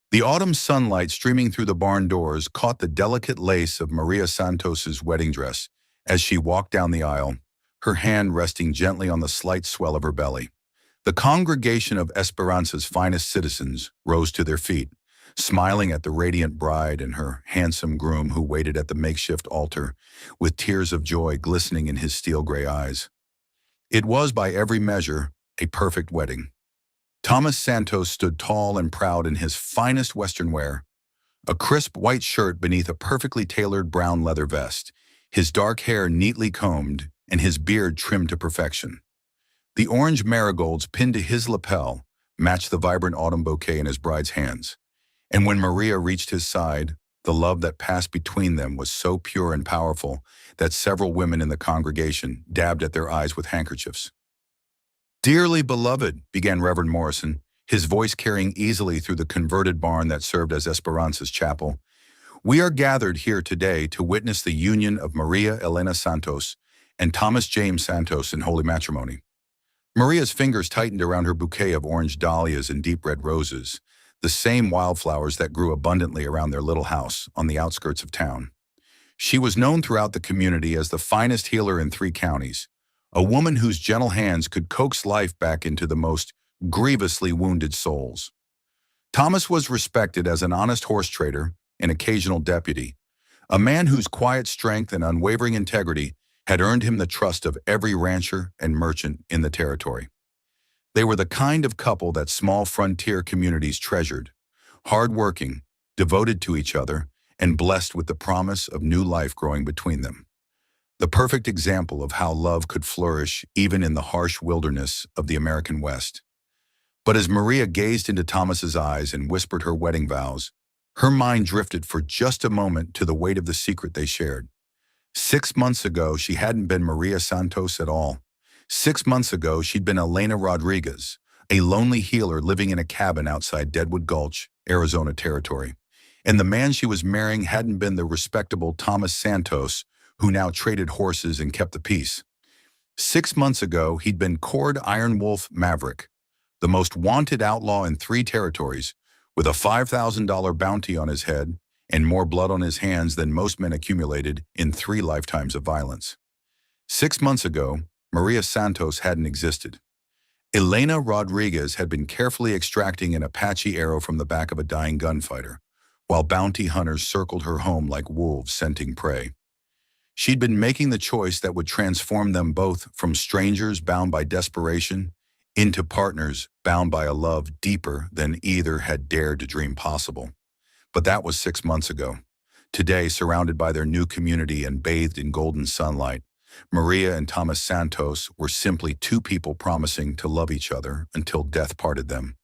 The autumn sunlight streaming through the barn doors caught the delicate lace of Maria Santos's wedding dress as she walked down the aisle, her hand resting gently on the slight swell of her belly. The congregation of Esperanza's finest citizens rose to their feet, smiling at the radiant bride and her handsome groom who waited at the makeshift altar, with tears of joy glistening in his steel-gray eyes. It was, by every measure, a perfect wedding. Thomas Santos stood tall and proud in his finest Western wear, a crisp white shirt beneath a perfectly tailored brown leather vest, his dark hair neatly combed and his beard trimmed to perfection. The orange marigolds pinned to his lapel matched the vibrant autumn bouquet in his bride's hands. And when Maria reached his side, the love that passed between them was so pure and powerful that several women in the congregation dabbed at their eyes with handkerchiefs. "Dearly beloved," began Reverend Morrison, his voice carrying easily through the converted barn that served as Esperanza's chapel, "we are gathered here today to witness the union of Maria Elena Santos and Thomas James Santos in holy matrimony." Maria's fingers tightened around her bouquet of orange dahlias and deep red roses, the same wildflowers that grew abundantly around their little house on the outskirts of town. She was known throughout the community as the finest healer in 3 counties, a woman whose gentle hands could coax life back into the most grievously wounded souls. Thomas was respected as an honest horse trader and occasional deputy, a man whose quiet strength and unwavering integrity had earned him the trust of every rancher and merchant in the territory. They were the kind of couple that small frontier communities treasured, hard-working, devoted to each other, and blessed with the promise of new life growing between them. The perfect example of how love could flourish even in the harsh wilderness of the American West. But as Maria gazed into Thomas's eyes and whispered her wedding vows, her mind drifted for just a moment to the weight of the secret they shared. 6 months ago, she hadn't been Maria Santos at all. 6 months ago, she'd been Elena Rodriguez, a lonely healer living in a cabin outside Deadwood Gulch, Arizona territory. And the man she was marrying hadn't been the respectable Thomas Santos, who now traded horses and kept the peace. 6 months ago, he'd been Cord Iron Wolf Maverick, the most wanted outlaw in 3 territories, with a $5,000 bounty on his head and more blood on his hands than most men accumulated in 3 lifetimes of violence. 6 months ago, Maria Santos hadn't existed. Elena Rodriguez had been carefully extracting an Apache arrow from the back of a dying gunfighter, while bounty hunters circled her home like wolves scenting prey. She'd been making the choice that would transform them both from strangers bound by desperation into partners bound by a love deeper than either had dared to dream possible. But that was 6 months ago. Today, surrounded by their new community and bathed in golden sunlight, Maria and Thomas Santos were simply 2 people promising to love each other until death parted them,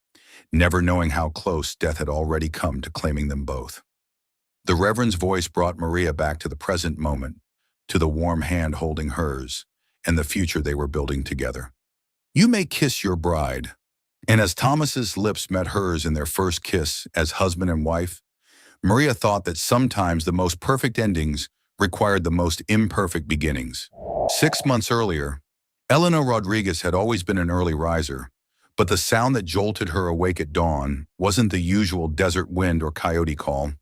never knowing how close death had already come to claiming them both. The Reverend's voice brought Maria back to the present moment, to the warm hand holding hers, and the future they were building together. "You may kiss your bride." And as Thomas's lips met hers in their first kiss as husband and wife, Maria thought that sometimes the most perfect endings required the most imperfect beginnings. 6 months earlier, Elena Rodriguez had always been an early riser, but the sound that jolted her awake at dawn wasn't the usual desert wind or coyote call.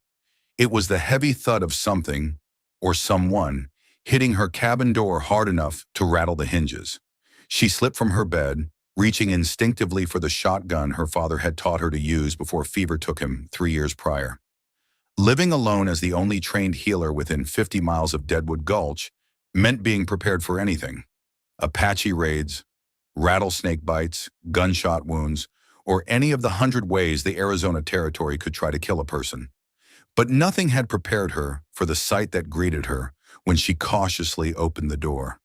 It was the heavy thud of something, or someone, hitting her cabin door hard enough to rattle the hinges. She slipped from her bed, reaching instinctively for the shotgun her father had taught her to use before fever took him 3 years prior. Living alone as the only trained healer within 50 miles of Deadwood Gulch meant being prepared for anything: Apache raids, rattlesnake bites, gunshot wounds, or any of the 100 ways the Arizona territory could try to kill a person. But nothing had prepared her for the sight that greeted her when she cautiously opened the door.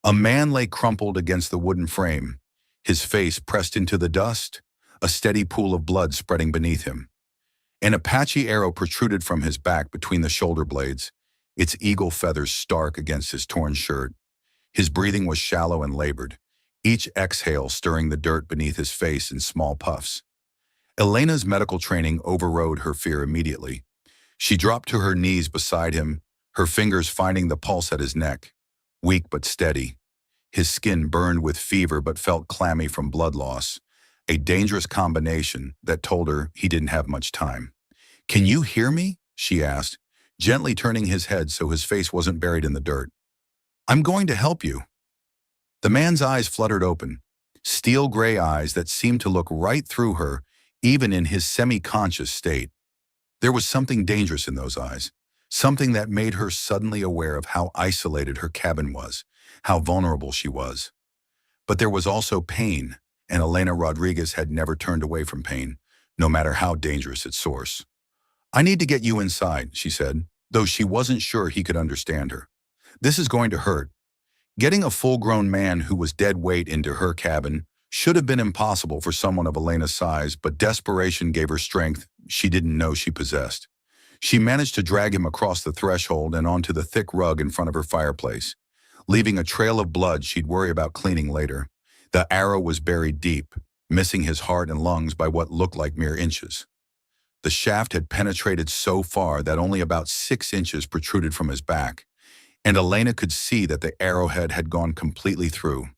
A man lay crumpled against the wooden frame, his face pressed into the dust, a steady pool of blood spreading beneath him. An Apache arrow protruded from his back between the shoulder blades, its eagle feathers stark against his torn shirt. His breathing was shallow and labored, each exhale stirring the dirt beneath his face in small puffs. Elena's medical training overrode her fear immediately. She dropped to her knees beside him, her fingers finding the pulse at his neck, weak but steady. His skin burned with fever but felt clammy from blood loss, a dangerous combination that told her he didn't have much time. "Can you hear me?" she asked, gently turning his head so his face wasn't buried in the dirt. "I'm going to help you." The man's eyes fluttered open, steel gray eyes that seemed to look right through her, even in his semi-conscious state. There was something dangerous in those eyes, something that made her suddenly aware of how isolated her cabin was, how vulnerable she was. But there was also pain, and Elena Rodriguez had never turned away from pain, no matter how dangerous its source. "I need to get you inside," she said, though she wasn't sure he could understand her. "This is going to hurt." Getting a full-grown man who was dead weight into her cabin should have been impossible for someone of Elena's size, but desperation gave her strength she didn't know she possessed. She managed to drag him across the threshold and onto the thick rug in front of her fireplace, leaving a trail of blood she'd worry about cleaning later. The arrow was buried deep, missing his heart and lungs by what looked like mere inches. The shaft had penetrated so far that only about 6 inches protruded from his back, and Elena could see that the arrowhead had gone completely through.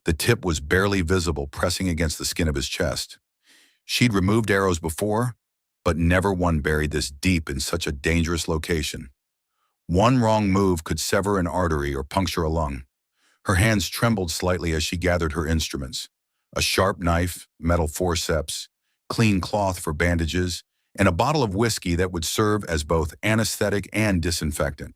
The tip was barely visible, pressing against the skin of his chest. She'd removed arrows before, but never one buried this deep in such a dangerous location. One wrong move could sever an artery or puncture a lung. Her hands trembled slightly as she gathered her instruments: a sharp knife, metal forceps, clean cloth for bandages, and a bottle of whiskey that would serve as both anesthetic and disinfectant.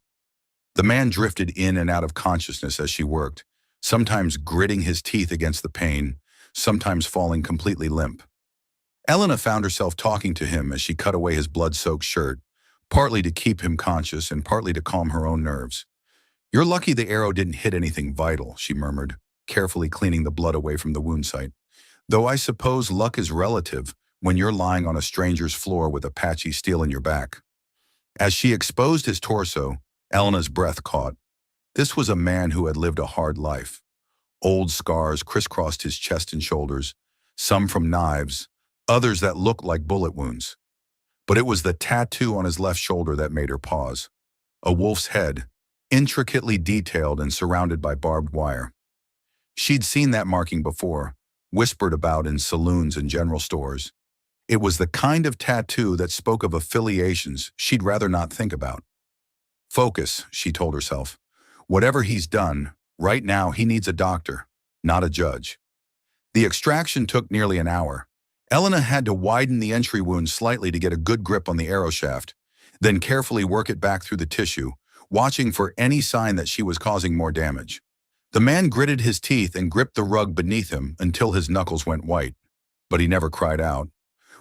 The man drifted in and out of consciousness as she worked, sometimes gritting his teeth against the pain, sometimes falling completely limp. Elena found herself talking to him as she cut away his blood-soaked shirt, partly to keep him conscious and partly to calm her own nerves. "You're lucky the arrow didn't hit anything vital," she murmured, carefully cleaning the blood away from the wound site. "Though I suppose luck is relative when you're lying on a stranger's floor with Apache steel in your back." As she exposed his torso, Elena's breath caught. This was a man who had lived a hard life. Old scars crisscrossed his chest and shoulders, some from knives, others that looked like bullet wounds. But it was the tattoo on his left shoulder that made her pause. A wolf's head, intricately detailed and surrounded by barbed wire. She'd seen that marking before, whispered about in saloons and general stores. It was the kind of tattoo that spoke of affiliations she'd rather not think about. "Focus," she told herself. "Whatever he's done, right now he needs a doctor, not a judge." The extraction took nearly an hour. Elena had to widen the entry wound slightly to get a good grip on the arrow shaft, then carefully work it back through the tissue, watching for any sign that she was causing more damage. The man gritted his teeth and gripped the rug beneath him until his knuckles went white, but he never cried out.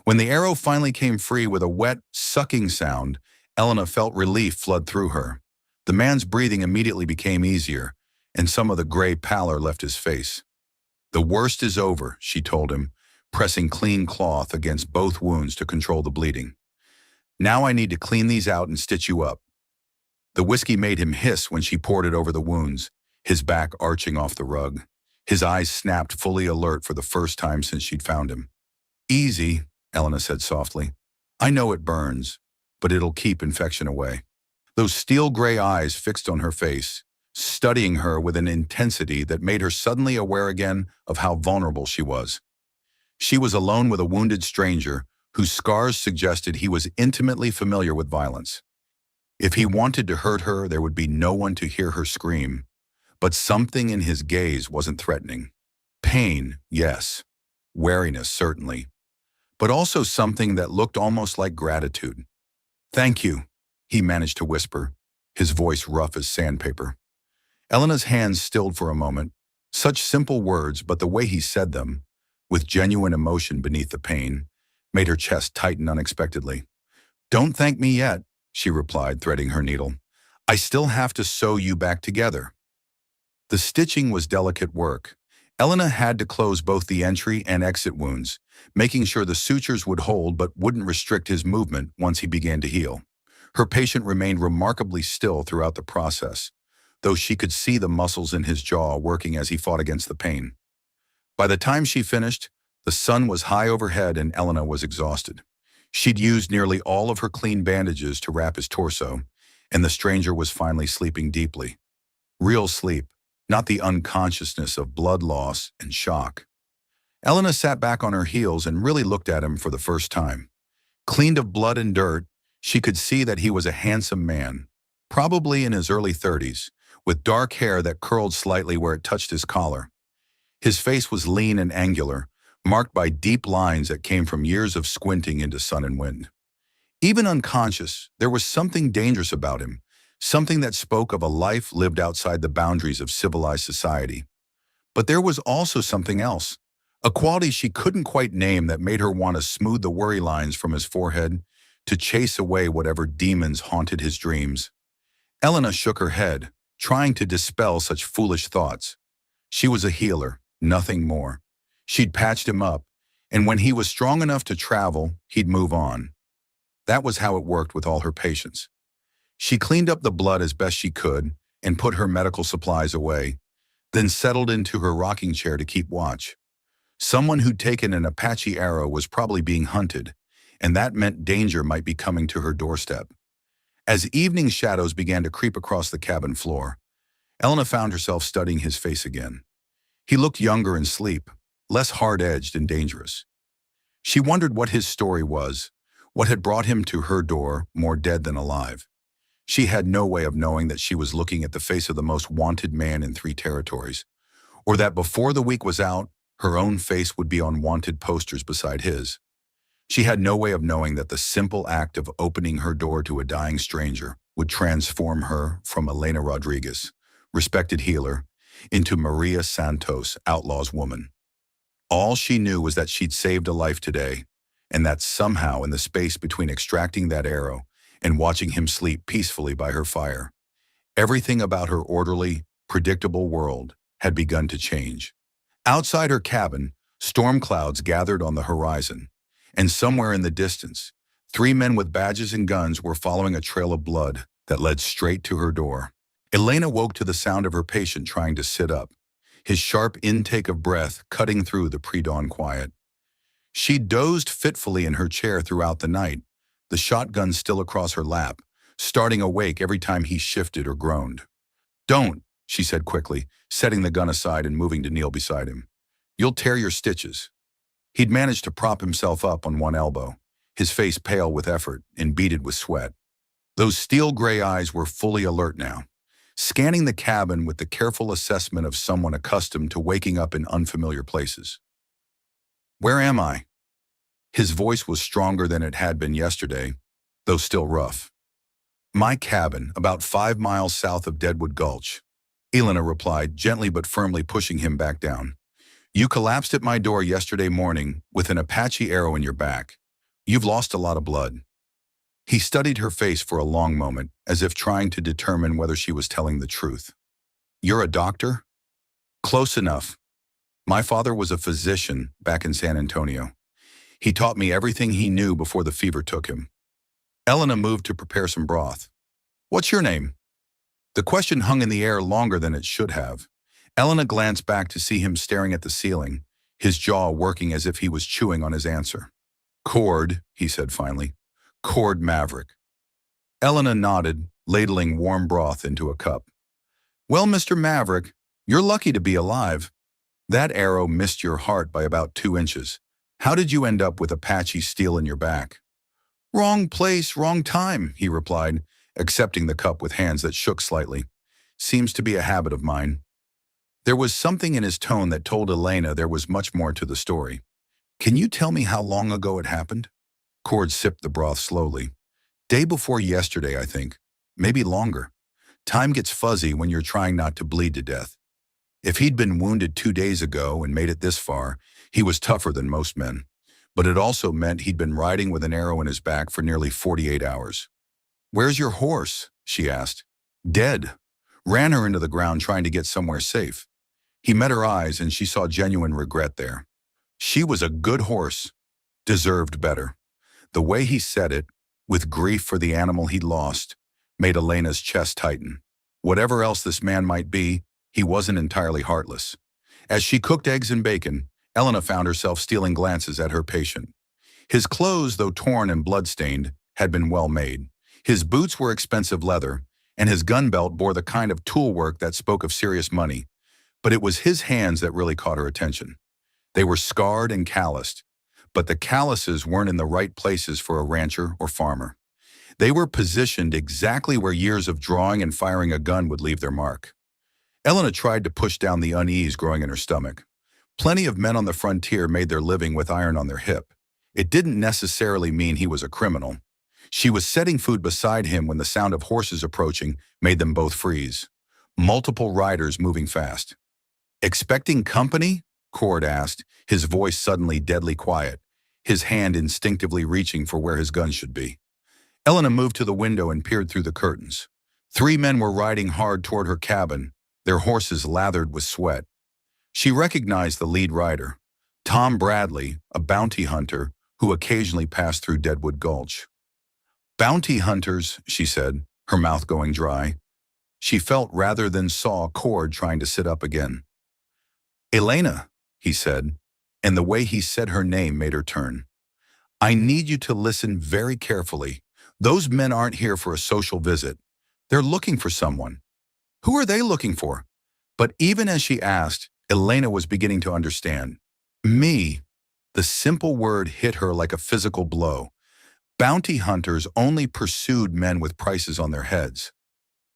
When the arrow finally came free with a wet, sucking sound, Elena felt relief flood through her. The man's breathing immediately became easier, and some of the gray pallor left his face. "The worst is over," she told him, pressing clean cloth against both wounds to control the bleeding. "Now I need to clean these out and stitch you up." The whiskey made him hiss when she poured it over the wounds, his back arching off the rug. His eyes snapped, fully alert for the first time since she'd found him. "Easy," Elena said softly. "I know it burns, but it'll keep infection away." Those steel gray eyes fixed on her face, studying her with an intensity that made her suddenly aware again of how vulnerable she was. She was alone with a wounded stranger whose scars suggested he was intimately familiar with violence. If he wanted to hurt her, there would be no one to hear her scream. But something in his gaze wasn't threatening. Pain, yes. Wariness, certainly. But also something that looked almost like gratitude. "Thank you," he managed to whisper, his voice rough as sandpaper. Elena's hands stilled for a moment. Such simple words, but the way he said them, with genuine emotion beneath the pain, made her chest tighten unexpectedly. "Don't thank me yet," she replied, threading her needle. "I still have to sew you back together." The stitching was delicate work. Elena had to close both the entry and exit wounds, making sure the sutures would hold but wouldn't restrict his movement once he began to heal. Her patient remained remarkably still throughout the process, though she could see the muscles in his jaw working as he fought against the pain. By the time she finished, the sun was high overhead and Elena was exhausted. She'd used nearly all of her clean bandages to wrap his torso, and the stranger was finally sleeping deeply. Real sleep, not the unconsciousness of blood loss and shock. Elena sat back on her heels and really looked at him for the first time. Cleaned of blood and dirt, she could see that he was a handsome man, probably in his early 30s, with dark hair that curled slightly where it touched his collar. His face was lean and angular, marked by deep lines that came from years of squinting into sun and wind. Even unconscious, there was something dangerous about him, something that spoke of a life lived outside the boundaries of civilized society. But there was also something else, a quality she couldn't quite name that made her want to smooth the worry lines from his forehead, to chase away whatever demons haunted his dreams. Elena shook her head, trying to dispel such foolish thoughts. She was a healer, nothing more. She'd patched him up, and when he was strong enough to travel, he'd move on. That was how it worked with all her patients. She cleaned up the blood as best she could and put her medical supplies away, then settled into her rocking chair to keep watch. Someone who'd taken an Apache arrow was probably being hunted, and that meant danger might be coming to her doorstep. As evening shadows began to creep across the cabin floor, Elena found herself studying his face again. He looked younger in sleep, less hard-edged and dangerous. She wondered what his story was, what had brought him to her door more dead than alive. She had no way of knowing that she was looking at the face of the most wanted man in 3 territories, or that before the week was out, her own face would be on wanted posters beside his. She had no way of knowing that the simple act of opening her door to a dying stranger would transform her from Elena Rodriguez, respected healer, into Maria Santos, outlaw's woman. All she knew was that she'd saved a life today, and that somehow in the space between extracting that arrow and watching him sleep peacefully by her fire, everything about her orderly, predictable world had begun to change. Outside her cabin, storm clouds gathered on the horizon, and somewhere in the distance, 3 men with badges and guns were following a trail of blood that led straight to her door. Elena woke to the sound of her patient trying to sit up, his sharp intake of breath cutting through the pre-dawn quiet. She dozed fitfully in her chair throughout the night, the shotgun still across her lap, starting awake every time he shifted or groaned. "Don't," she said quickly, setting the gun aside and moving to kneel beside him. "You'll tear your stitches." He'd managed to prop himself up on one elbow, his face pale with effort and beaded with sweat. Those steel-gray eyes were fully alert now, scanning the cabin with the careful assessment of someone accustomed to waking up in unfamiliar places. "Where am I?" His voice was stronger than it had been yesterday, though still rough. "My cabin, about 5 miles south of Deadwood Gulch," Elena replied, gently but firmly pushing him back down. "You collapsed at my door yesterday morning with an Apache arrow in your back. You've lost a lot of blood." He studied her face for a long moment, as if trying to determine whether she was telling the truth. "You're a doctor?" "Close enough. My father was a physician back in San Antonio. He taught me everything he knew before the fever took him." Elena moved to prepare some broth. "What's your name?" The question hung in the air longer than it should have. Elena glanced back to see him staring at the ceiling, his jaw working as if he was chewing on his answer. "Cord," he said finally. "Cord Maverick." Elena nodded, ladling warm broth into a cup. "Well, Mr. Maverick, you're lucky to be alive. That arrow missed your heart by about 2 inches. How did you end up with Apache steel in your back?" "Wrong place, wrong time," he replied, accepting the cup with hands that shook slightly. "Seems to be a habit of mine." There was something in his tone that told Elena there was much more to the story. "Can you tell me how long ago it happened?" Cord sipped the broth slowly. "Day before yesterday, I think. Maybe longer. Time gets fuzzy when you're trying not to bleed to death. If he'd been wounded 2 days ago and made it this far, he was tougher than most men. But it also meant he'd been riding with an arrow in his back for nearly 48 hours. "Where's your horse?" she asked. "Dead. Ran her into the ground trying to get somewhere safe." He met her eyes and she saw genuine regret there. She was a good horse. Deserved better. The way he said it, with grief for the animal he'd lost, made Elena's chest tighten. Whatever else this man might be, he wasn't entirely heartless. As she cooked eggs and bacon, Elena found herself stealing glances at her patient. His clothes, though torn and blood-stained, had been well made. His boots were expensive leather, and his gun belt bore the kind of tool work that spoke of serious money. But it was his hands that really caught her attention. They were scarred and calloused, but the calluses weren't in the right places for a rancher or farmer. They were positioned exactly where years of drawing and firing a gun would leave their mark. Elena tried to push down the unease growing in her stomach. Plenty of men on the frontier made their living with iron on their hip. It didn't necessarily mean he was a criminal. She was setting food beside him when the sound of horses approaching made them both freeze. Multiple riders moving fast. "Expecting company?" Cord asked, his voice suddenly deadly quiet, his hand instinctively reaching for where his gun should be. Elena moved to the window and peered through the curtains. 3 men were riding hard toward her cabin, their horses lathered with sweat. She recognized the lead rider, Tom Bradley, a bounty hunter who occasionally passed through Deadwood Gulch. "Bounty hunters," she said, her mouth going dry. She felt rather than saw Cord trying to sit up again. "Elena," he said, and the way he said her name made her turn. "I need you to listen very carefully. Those men aren't here for a social visit. They're looking for someone." "Who are they looking for?" But even as she asked, Elena was beginning to understand. "Me." The simple word hit her like a physical blow. Bounty hunters only pursued men with prices on their heads.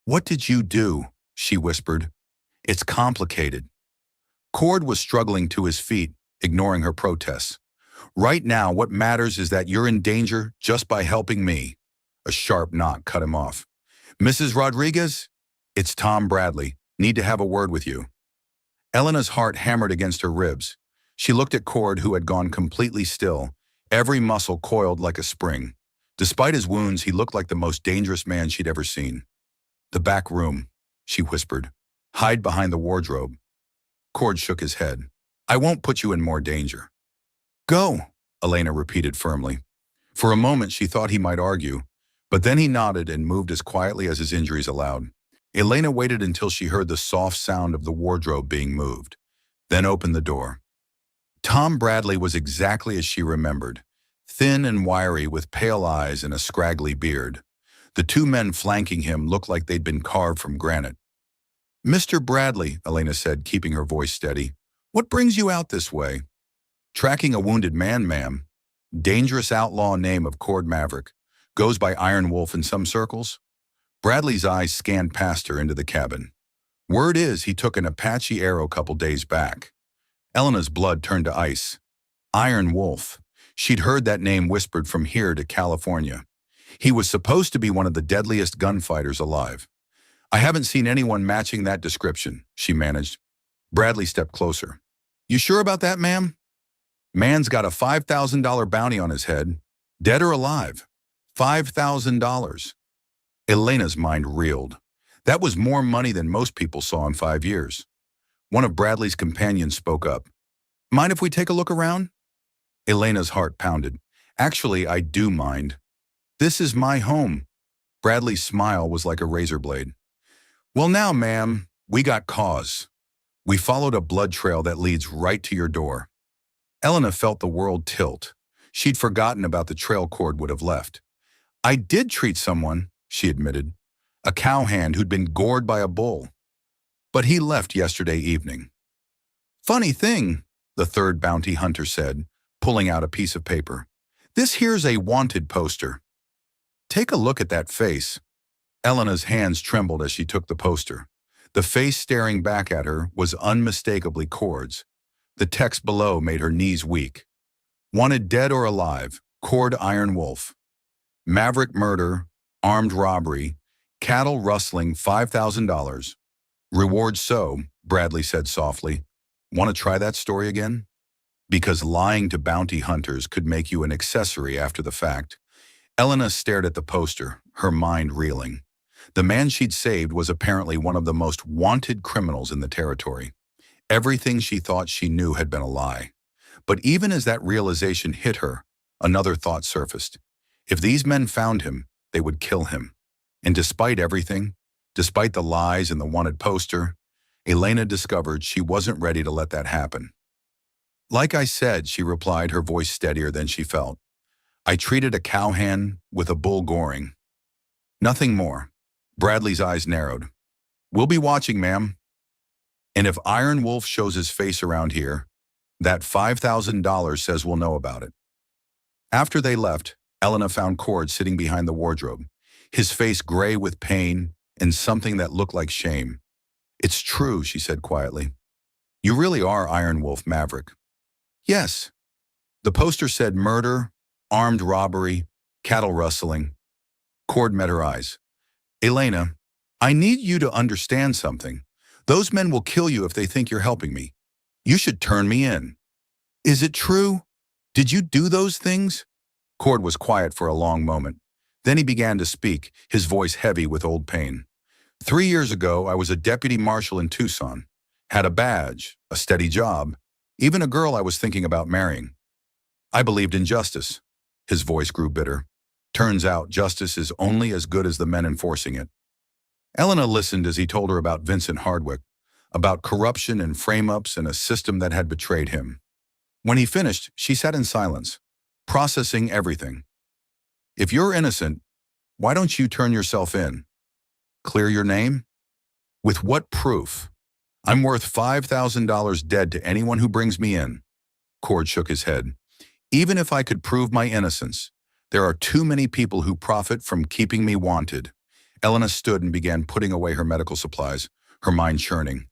"What did you do?" she whispered. "It's complicated." Cord was struggling to his feet, ignoring her protests. "Right now, what matters is that you're in danger just by helping me." A sharp knock cut him off. "Mrs. Rodriguez?" "It's Tom Bradley. Need to have a word with you." Elena's heart hammered against her ribs. She looked at Cord, who had gone completely still, every muscle coiled like a spring. Despite his wounds, he looked like the most dangerous man she'd ever seen. "The back room," she whispered. "Hide behind the wardrobe." Cord shook his head. "I won't put you in more danger." "Go," Elena repeated firmly. For a moment she thought he might argue, but then he nodded and moved as quietly as his injuries allowed. Elena waited until she heard the soft sound of the wardrobe being moved, then opened the door. Tom Bradley was exactly as she remembered, thin and wiry with pale eyes and a scraggly beard. The 2 men flanking him looked like they'd been carved from granite. "Mr. Bradley," Elena said, keeping her voice steady, "what brings you out this way?" "Tracking a wounded man, ma'am." Dangerous outlaw name of Cord Maverick. Goes by Iron Wolf in some circles. Bradley's eyes scanned past her into the cabin. "Word is he took an Apache arrow couple days back." Elena's blood turned to ice. Iron Wolf. She'd heard that name whispered from here to California. He was supposed to be one of the deadliest gunfighters alive. "I haven't seen anyone matching that description," she managed. Bradley stepped closer. "You sure about that, ma'am?" "Man's got a $5,000 bounty on his head. Dead or alive. $5,000. Elena's mind reeled. That was more money than most people saw in 5 years. One of Bradley's companions spoke up. "Mind if we take a look around?" Elena's heart pounded. "Actually, I do mind. This is my home." Bradley's smile was like a razor blade. "Well now, ma'am, we got cause. We followed a blood trail that leads right to your door." Elena felt the world tilt. She'd forgotten about the trail Cord would have left. "I did treat someone," she admitted. "A cowhand who'd been gored by a bull. But he left yesterday evening." "Funny thing," the 3rd bounty hunter said, pulling out a piece of paper. "This here's a wanted poster. Take a look at that face." Elena's hands trembled as she took the poster. The face staring back at her was unmistakably Cord's. The text below made her knees weak. "Wanted dead or alive, Cord Iron Wolf. Maverick murder, armed robbery, cattle rustling $5,000. Reward so," Bradley said softly. "Want to try that story again?" Because lying to bounty hunters could make you an accessory after the fact. Elena stared at the poster, her mind reeling. The man she'd saved was apparently one of the most wanted criminals in the territory. Everything she thought she knew had been a lie. But even as that realization hit her, another thought surfaced. If these men found him, they would kill him. And despite everything, despite the lies and the wanted poster, Elena discovered she wasn't ready to let that happen. "Like I said," she replied, her voice steadier than she felt. "I treated a cowhand with a bull goring. Nothing more." Bradley's eyes narrowed. "We'll be watching, ma'am. And if Iron Wolf shows his face around here, That $5,000 says we'll know about it. After they left, Elena found Cord sitting behind the wardrobe, his face gray with pain and something that looked like shame. It's true, she said quietly. You really are Iron Wolf Maverick. Yes. The poster said murder, armed robbery, cattle rustling. Cord met her eyes. Elena, I need you to understand something. Those men will kill you if they think you're helping me. You should turn me in. Is it true? Did you do those things? Cord was quiet for a long moment. Then he began to speak, his voice heavy with old pain. 3 years ago, I was a deputy marshal in Tucson. Had a badge, a steady job, even a girl I was thinking about marrying. I believed in justice. His voice grew bitter. Turns out justice is only as good as the men enforcing it. Elena listened as he told her about Vincent Hardwick, about corruption and frame-ups and a system that had betrayed him. When he finished, she sat in silence, processing everything. If you're innocent, why don't you turn yourself in? Clear your name? With what proof? I'm worth $5,000 dead to anyone who brings me in. Cord shook his head. Even if I could prove my innocence, there are too many people who profit from keeping me wanted. Elena stood and began putting away her medical supplies, her mind churning.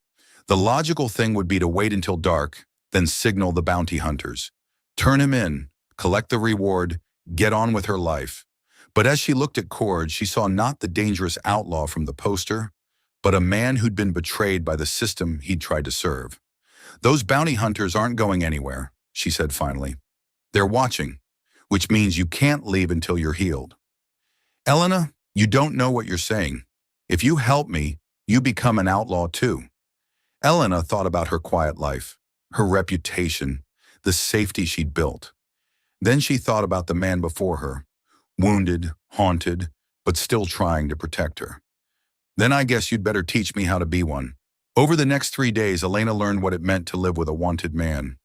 The logical thing would be to wait until dark, then signal the bounty hunters. Turn him in, collect the reward, get on with her life. But as she looked at Cord, she saw not the dangerous outlaw from the poster, but a man who'd been betrayed by the system he'd tried to serve. Those bounty hunters aren't going anywhere, she said finally. They're watching, which means you can't leave until you're healed. Elena, you don't know what you're saying. If you help me, you become an outlaw too. Elena thought about her quiet life, her reputation, the safety she'd built. Then she thought about the man before her, wounded, haunted, but still trying to protect her. Then I guess you'd better teach me how to be one. Over the next 3 days, Elena learned what it meant to live with a wanted man.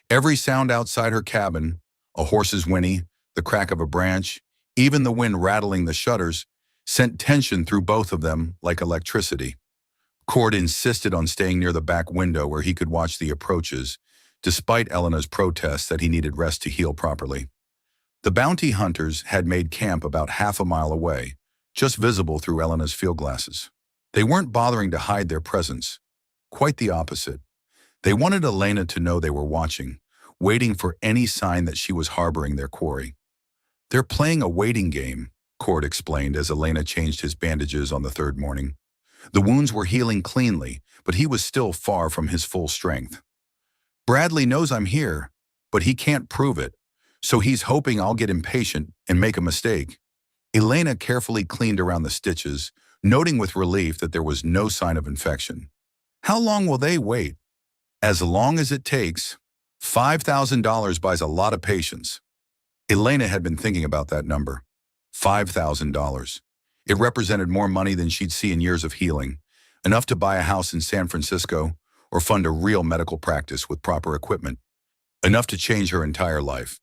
Every sound outside her cabin, a horse's whinny, the crack of a branch, even the wind rattling the shutters, sent tension through both of them like electricity. Cord insisted on staying near the back window where he could watch the approaches, despite Elena's protests that he needed rest to heal properly. The bounty hunters had made camp about half a mile away, just visible through Elena's field glasses. They weren't bothering to hide their presence. Quite the opposite. They wanted Elena to know they were watching, waiting for any sign that she was harboring their quarry. They're playing a waiting game, Cord explained as Elena changed his bandages on the third morning. The wounds were healing cleanly, but he was still far from his full strength. Bradley knows I'm here, but he can't prove it, so he's hoping I'll get impatient and make a mistake. Elena carefully cleaned around the stitches, noting with relief that there was no sign of infection. How long will they wait? As long as it takes. $5,000 buys a lot of patience. Elena had been thinking about that number. $5,000. It represented more money than she'd see in years of healing, enough to buy a house in San Francisco or fund a real medical practice with proper equipment, enough to change her entire life.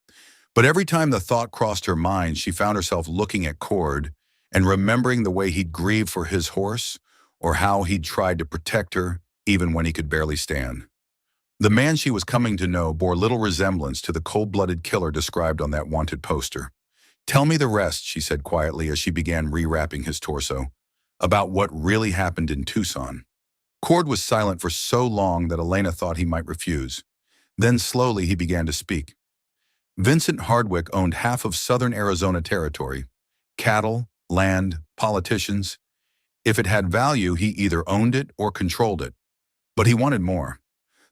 But every time the thought crossed her mind, she found herself looking at Cord and remembering the way he'd grieved for his horse or how he'd tried to protect her even when he could barely stand. The man she was coming to know bore little resemblance to the cold-blooded killer described on that wanted poster. Tell me the rest, she said quietly as she began rewrapping his torso, about what really happened in Tucson. Cord was silent for so long that Elena thought he might refuse. Then slowly he began to speak. Vincent Hardwick owned half of southern Arizona territory. Cattle, land, politicians. If it had value, he either owned it or controlled it. But he wanted more.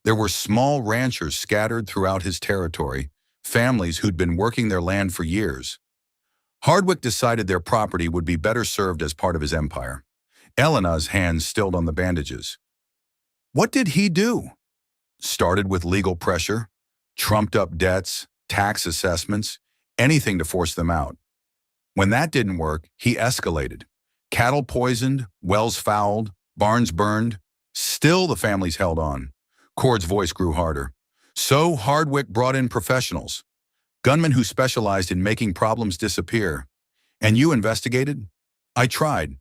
There were small ranchers scattered throughout his territory, families who'd been working their land for years. Hardwick decided their property would be better served as part of his empire. Elena's hands stilled on the bandages. What did he do? Started with legal pressure, trumped up debts, tax assessments, anything to force them out. When that didn't work, he escalated. Cattle poisoned, wells fouled, barns burned. Still the families held on. Cord's voice grew harder. So Hardwick brought in professionals, gunmen who specialized in making problems disappear. And you investigated? I tried.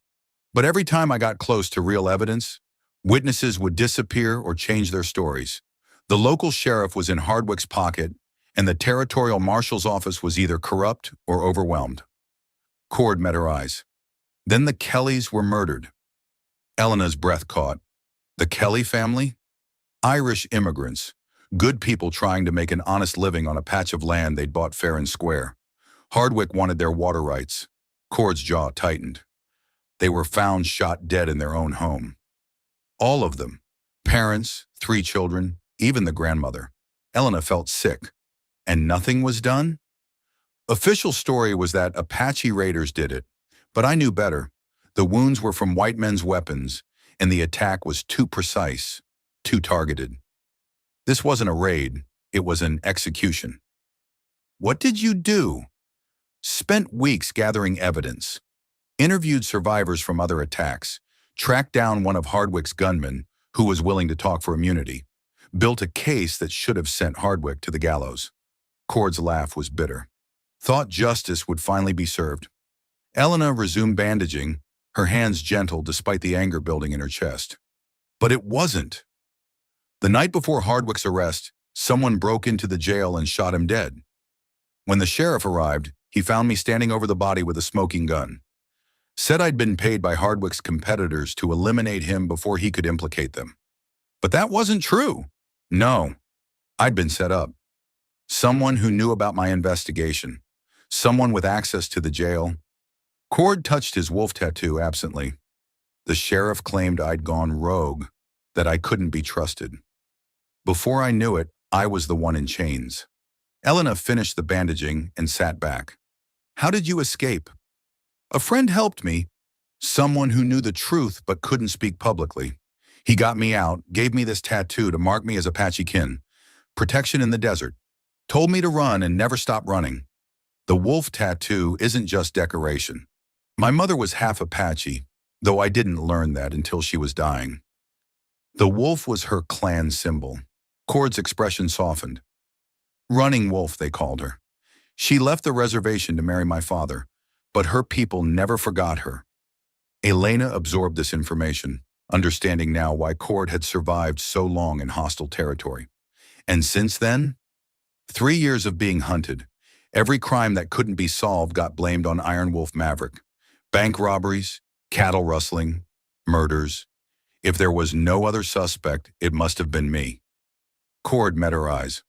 But every time I got close to real evidence, witnesses would disappear or change their stories. The local sheriff was in Hardwick's pocket, and the territorial marshal's office was either corrupt or overwhelmed. Cord met her eyes. Then the Kellys were murdered. Elena's breath caught. The Kelly family? Irish immigrants. Good people trying to make an honest living on a patch of land they'd bought fair and square. Hardwick wanted their water rights. Cord's jaw tightened. They were found shot dead in their own home. All of them. Parents, 3 children, even the grandmother. Elena felt sick. And nothing was done? Official story was that Apache raiders did it, but I knew better. The wounds were from white men's weapons, and the attack was too precise, too targeted. This wasn't a raid, it was an execution. What did you do? Spent weeks gathering evidence. Interviewed survivors from other attacks. Tracked down one of Hardwick's gunmen, who was willing to talk for immunity. Built a case that should have sent Hardwick to the gallows. Cord's laugh was bitter. Thought justice would finally be served. Elena resumed bandaging, her hands gentle despite the anger building in her chest. But it wasn't. The night before Hardwick's arrest, someone broke into the jail and shot him dead. When the sheriff arrived, he found me standing over the body with a smoking gun. Said I'd been paid by Hardwick's competitors to eliminate him before he could implicate them. But that wasn't true. No, I'd been set up. Someone who knew about my investigation. Someone with access to the jail. Cord touched his wolf tattoo absently. The sheriff claimed I'd gone rogue, that I couldn't be trusted. Before I knew it, I was the one in chains. Elena finished the bandaging and sat back. How did you escape? A friend helped me. Someone who knew the truth but couldn't speak publicly. He got me out, gave me this tattoo to mark me as Apache kin. Protection in the desert. Told me to run and never stop running. The wolf tattoo isn't just decoration. My mother was half Apache, though I didn't learn that until she was dying. The wolf was her clan symbol. Cord's expression softened. Running Wolf, they called her. She left the reservation to marry my father, but her people never forgot her. Elena absorbed this information, understanding now why Cord had survived so long in hostile territory. And since then, 3 years of being hunted. Every crime that couldn't be solved got blamed on Iron Wolf Maverick. Bank robberies, cattle rustling, murders. If there was no other suspect, it must have been me. Cord met her eyes.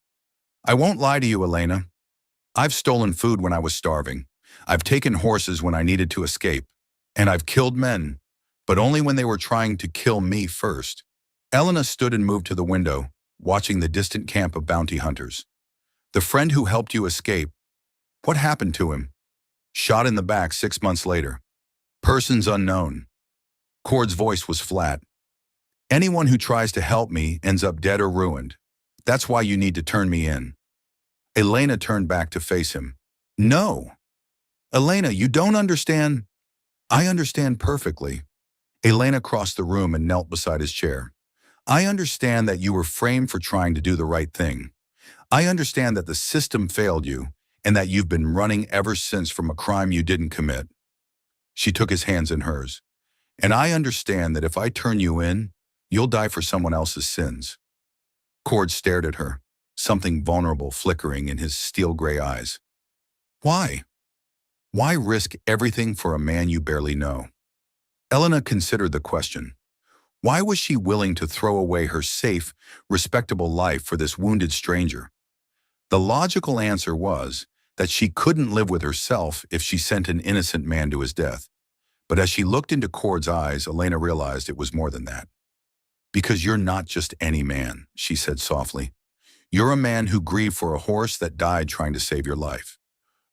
I won't lie to you, Elena. I've stolen food when I was starving. I've taken horses when I needed to escape. And I've killed men, but only when they were trying to kill me first. Elena stood and moved to the window, watching the distant camp of bounty hunters. The friend who helped you escape, what happened to him? Shot in the back 6 months later. Persons unknown. Cord's voice was flat. Anyone who tries to help me ends up dead or ruined. That's why you need to turn me in. Elena turned back to face him. No. Elena, you don't understand. I understand perfectly. Elena crossed the room and knelt beside his chair. I understand that you were framed for trying to do the right thing. I understand that the system failed you and that you've been running ever since from a crime you didn't commit. She took his hands in hers. And I understand that if I turn you in, you'll die for someone else's sins. Cord stared at her, something vulnerable flickering in his steel-gray eyes. Why? Why risk everything for a man you barely know? Elena considered the question. Why was she willing to throw away her safe, respectable life for this wounded stranger? The logical answer was that she couldn't live with herself if she sent an innocent man to his death. But as she looked into Cord's eyes, Elena realized it was more than that. Because you're not just any man, she said softly. You're a man who grieved for a horse that died trying to save your life.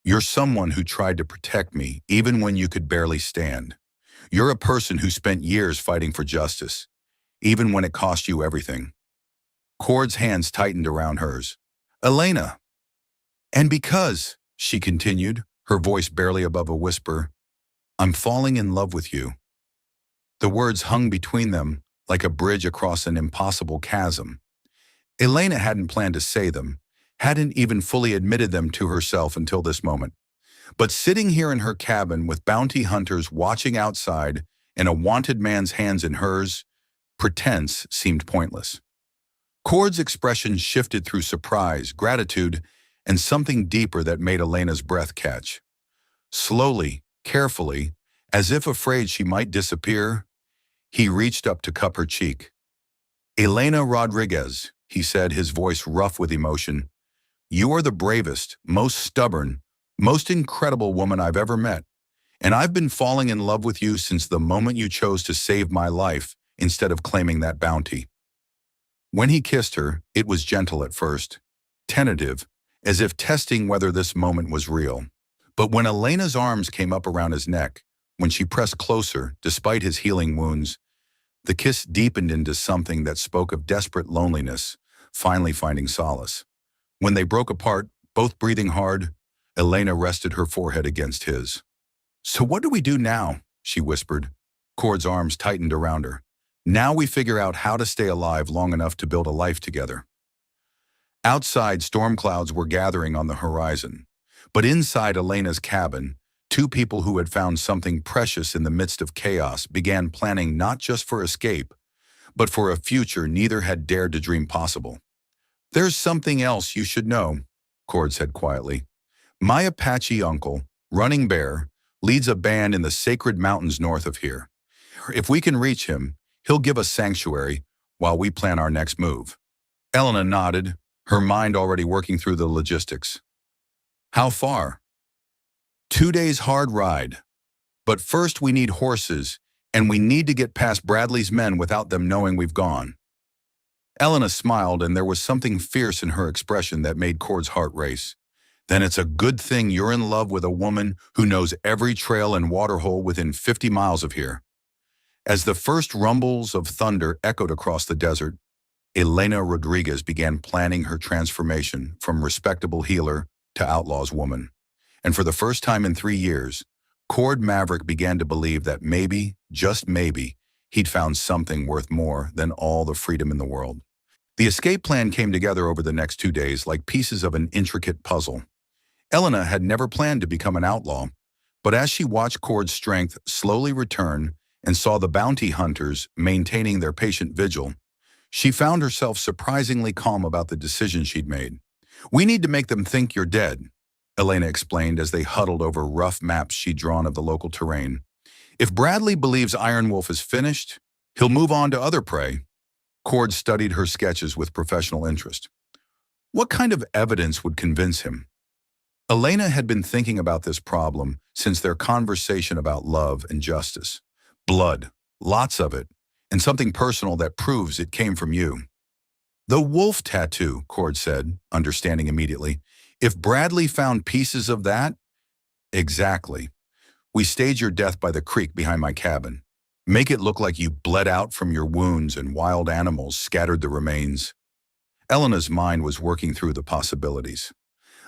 You're someone who tried to protect me even when you could barely stand. You're a person who spent years fighting for justice, even when it cost you everything. Cord's hands tightened around hers. Elena. And because, she continued, her voice barely above a whisper, I'm falling in love with you. The words hung between them like a bridge across an impossible chasm. Elena hadn't planned to say them, hadn't even fully admitted them to herself until this moment. But sitting here in her cabin with bounty hunters watching outside and a wanted man's hands in hers, pretense seemed pointless. Cord's expression shifted through surprise, gratitude, and something deeper that made Elena's breath catch. Slowly, carefully, as if afraid she might disappear, he reached up to cup her cheek. "Elena Rodriguez," he said, his voice rough with emotion, "you are the bravest, most stubborn, most incredible woman I've ever met, and I've been falling in love with you since the moment you chose to save my life instead of claiming that bounty." When he kissed her, it was gentle at first, tentative, as if testing whether this moment was real. But when Elena's arms came up around his neck, when she pressed closer, despite his healing wounds, the kiss deepened into something that spoke of desperate loneliness, finally finding solace. When they broke apart, both breathing hard, Elena rested her forehead against his. "So what do we do now?" she whispered. Cord's arms tightened around her. "Now we figure out how to stay alive long enough to build a life together." Outside, storm clouds were gathering on the horizon. But inside Elena's cabin, two people who had found something precious in the midst of chaos began planning not just for escape, but for a future neither had dared to dream possible. "There's something else you should know," Cord said quietly. "My Apache uncle, Running Bear, leads a band in the sacred mountains north of here. If we can reach him, he'll give us sanctuary while we plan our next move." Elena nodded, her mind already working through the logistics. "How far?" "2 days hard ride. But first we need horses, and we need to get past Bradley's men without them knowing we've gone." Elena smiled, and there was something fierce in her expression that made Cord's heart race. "Then it's a good thing you're in love with a woman who knows every trail and waterhole within 50 miles of here." As the first rumbles of thunder echoed across the desert, Elena Rodriguez began planning her transformation from respectable healer to outlaw's woman. And for the first time in 3 years, Cord Maverick began to believe that maybe, just maybe, he'd found something worth more than all the freedom in the world. The escape plan came together over the next 2 days like pieces of an intricate puzzle. Elena had never planned to become an outlaw, but as she watched Cord's strength slowly return and saw the bounty hunters maintaining their patient vigil, she found herself surprisingly calm about the decision she'd made. "We need to make them think you're dead," Elena explained as they huddled over rough maps she'd drawn of the local terrain. "If Bradley believes Iron Wolf is finished, he'll move on to other prey." Cord studied her sketches with professional interest. What kind of evidence would convince him? Elena had been thinking about this problem since their conversation about love and justice. Blood, lots of it, and something personal that proves it came from you. "The wolf tattoo," Cord said, understanding immediately. "If Bradley found pieces of that—" "Exactly. We stage your death by the creek behind my cabin. Make it look like you bled out from your wounds and wild animals scattered the remains." Elena's mind was working through the possibilities.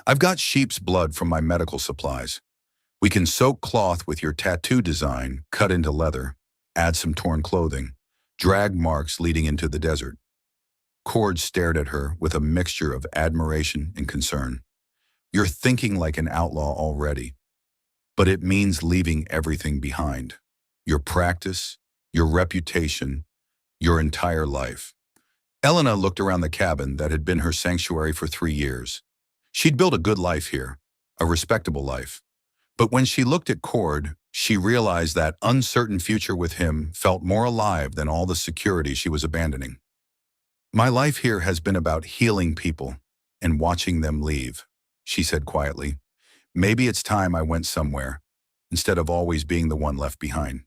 "I've got sheep's blood from my medical supplies. We can soak cloth with your tattoo design, cut into leather, add some torn clothing, drag marks leading into the desert." Cord stared at her with a mixture of admiration and concern. "You're thinking like an outlaw already. But it means leaving everything behind. Your practice, your reputation, your entire life." Elena looked around the cabin that had been her sanctuary for 3 years. She'd built a good life here, a respectable life. But when she looked at Cord, she realized that uncertain future with him felt more alive than all the security she was abandoning. "My life here has been about healing people and watching them leave," she said quietly. "Maybe it's time I went somewhere, instead of always being the one left behind."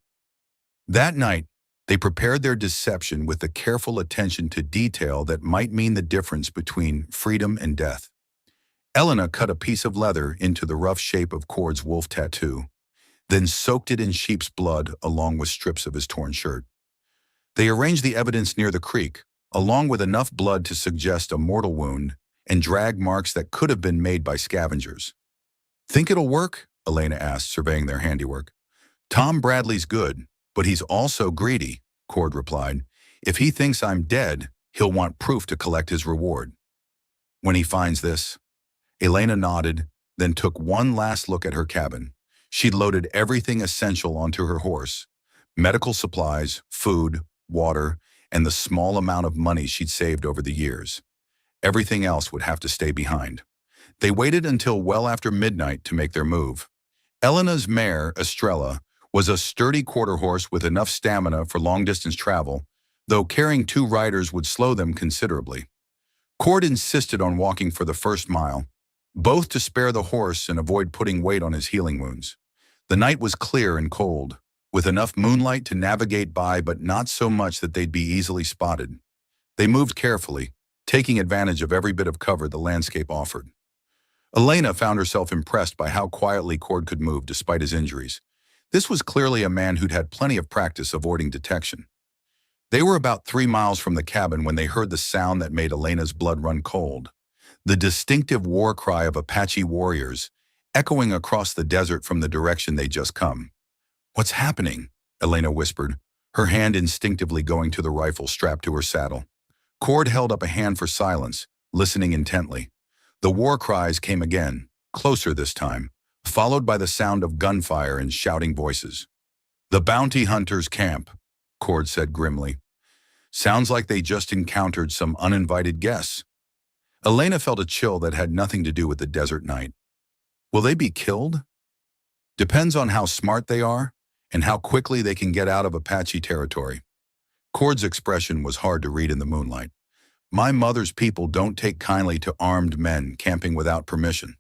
That night, they prepared their deception with the careful attention to detail that might mean the difference between freedom and death. Elena cut a piece of leather into the rough shape of Cord's wolf tattoo, then soaked it in sheep's blood along with strips of his torn shirt. They arranged the evidence near the creek, along with enough blood to suggest a mortal wound and drag marks that could have been made by scavengers. "Think it'll work?" Elena asked, surveying their handiwork. "Tom Bradley's good, but he's also greedy," Cord replied. "If he thinks I'm dead, he'll want proof to collect his reward." "When he finds this—" Elena nodded, then took one last look at her cabin. She'd loaded everything essential onto her horse: medical supplies, food, water, and the small amount of money she'd saved over the years. Everything else would have to stay behind. They waited until well after midnight to make their move. Elena's mare, Estrella, was a sturdy quarter horse with enough stamina for long-distance travel, though carrying two riders would slow them considerably. Cord insisted on walking for the first mile, both to spare the horse and avoid putting weight on his healing wounds. The night was clear and cold, with enough moonlight to navigate by but not so much that they'd be easily spotted. They moved carefully, taking advantage of every bit of cover the landscape offered. Elena found herself impressed by how quietly Cord could move despite his injuries. This was clearly a man who'd had plenty of practice avoiding detection. They were about 3 miles from the cabin when they heard the sound that made Elena's blood run cold. The distinctive war cry of Apache warriors, echoing across the desert from the direction they'd just come. "What's happening?" Elena whispered, her hand instinctively going to the rifle strapped to her saddle. Cord held up a hand for silence, listening intently. The war cries came again, closer this time, followed by the sound of gunfire and shouting voices. "The bounty hunters' camp," Cord said grimly. "Sounds like they just encountered some uninvited guests." Elena felt a chill that had nothing to do with the desert night. Will they be killed? Depends on how smart they are and how quickly they can get out of Apache territory. Cord's expression was hard to read in the moonlight. My mother's people don't take kindly to armed men camping without permission.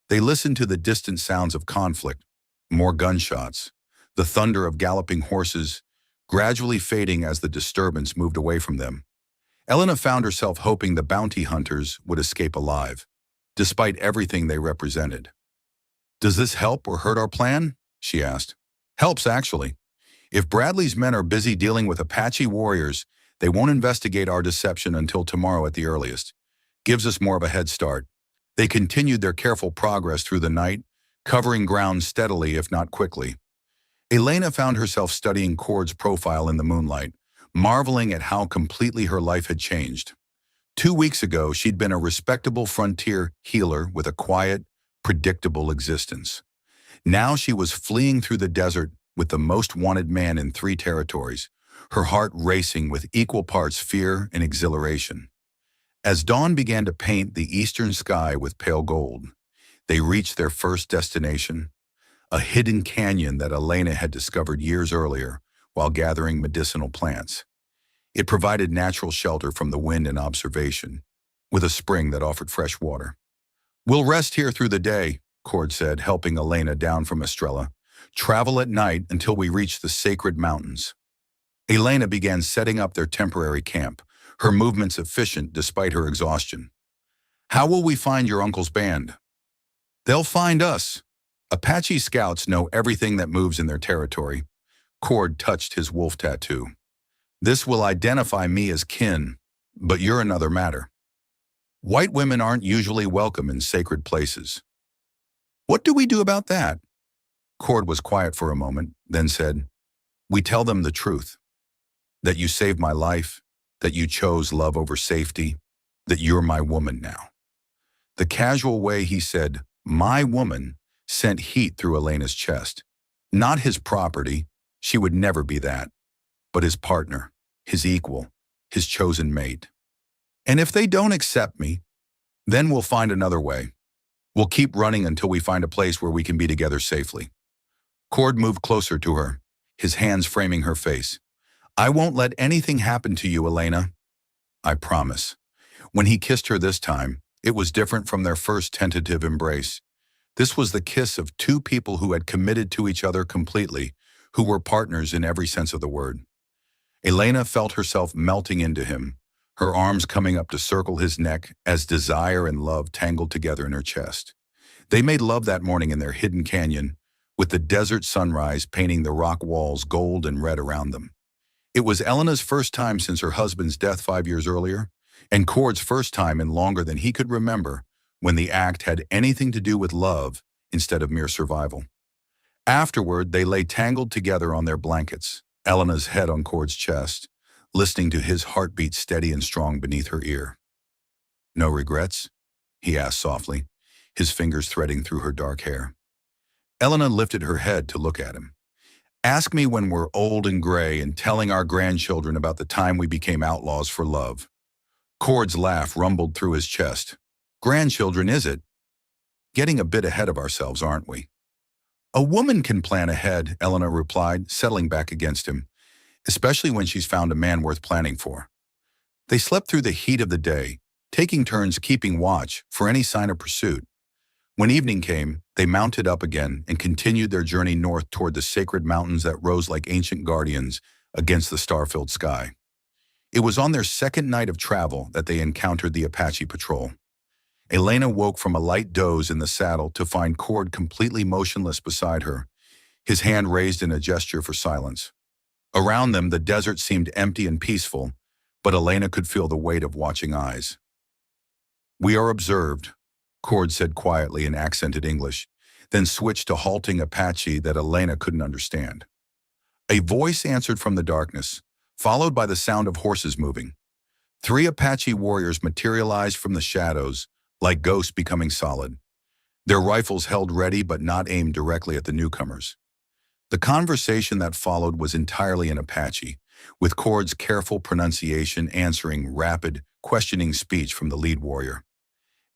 They listen to the distant sounds of conflict, more gunshots, the thunder of galloping horses, gradually fading as the disturbance moved away from them. Elena found herself hoping the bounty hunters would escape alive, despite everything they represented. "Does this help or hurt our plan?" she asked. "Helps, actually. If Bradley's men are busy dealing with Apache warriors, they won't investigate our deception until tomorrow at the earliest. Gives us more of a head start." They continued their careful progress through the night, covering ground steadily if not quickly. Elena found herself studying Cord's profile in the moonlight, marveling at how completely her life had changed. 2 weeks ago, she'd been a respectable frontier healer with a quiet, predictable existence. Now she was fleeing through the desert with the most wanted man in 3 territories, her heart racing with equal parts fear and exhilaration. As dawn began to paint the eastern sky with pale gold, they reached their first destination, a hidden canyon that Elena had discovered years earlier while gathering medicinal plants. It provided natural shelter from the wind and observation, with a spring that offered fresh water. "We'll rest here through the day," Cord said, helping Elena down from Estrella. "Travel at night until we reach the sacred mountains." Elena began setting up their temporary camp, her movements efficient despite her exhaustion. "How will we find your uncle's band?" "They'll find us. Apache scouts know everything that moves in their territory." Cord touched his wolf tattoo. "This will identify me as kin, but you're another matter. White women aren't usually welcome in sacred places." "What do we do about that?" Cord was quiet for a moment, then said, "We tell them the truth. That you saved my life, that you chose love over safety, that you're my woman now." The casual way he said, "my woman," sent heat through Elena's chest. Not his property, she would never be that, but his partner, his equal, his chosen mate. "And if they don't accept me, then we'll find another way. We'll keep running until we find a place where we can be together safely." Cord moved closer to her, his hands framing her face. "I won't let anything happen to you, Elena. I promise." When he kissed her this time, it was different from their first tentative embrace. This was the kiss of 2 people who had committed to each other completely, who were partners in every sense of the word. Elena felt herself melting into him, her arms coming up to circle his neck as desire and love tangled together in her chest. They made love that morning in their hidden canyon, with the desert sunrise painting the rock walls gold and red around them. It was Elena's first time since her husband's death 5 years earlier, and Cord's first time in longer than he could remember when the act had anything to do with love instead of mere survival. Afterward, they lay tangled together on their blankets, Elena's head on Cord's chest, listening to his heartbeat steady and strong beneath her ear. "No regrets?" he asked softly, his fingers threading through her dark hair. Elena lifted her head to look at him. Ask me when we're old and gray and telling our grandchildren about the time we became outlaws for love. Cord's laugh rumbled through his chest. Grandchildren, is it? Getting a bit ahead of ourselves, aren't we? A woman can plan ahead, Elena replied, settling back against him, especially when she's found a man worth planning for. They slept through the heat of the day, taking turns keeping watch for any sign of pursuit. When evening came, they mounted up again and continued their journey north toward the sacred mountains that rose like ancient guardians against the star-filled sky. It was on their second night of travel that they encountered the Apache patrol. Elena woke from a light doze in the saddle to find Cord completely motionless beside her, his hand raised in a gesture for silence. Around them, the desert seemed empty and peaceful, but Elena could feel the weight of watching eyes. We are observed, Cord said quietly in accented English, then switched to halting Apache that Elena couldn't understand. A voice answered from the darkness, followed by the sound of horses moving. 3 Apache warriors materialized from the shadows, like ghosts becoming solid. Their rifles held ready but not aimed directly at the newcomers. The conversation that followed was entirely in Apache, with Cord's careful pronunciation answering rapid, questioning speech from the lead warrior.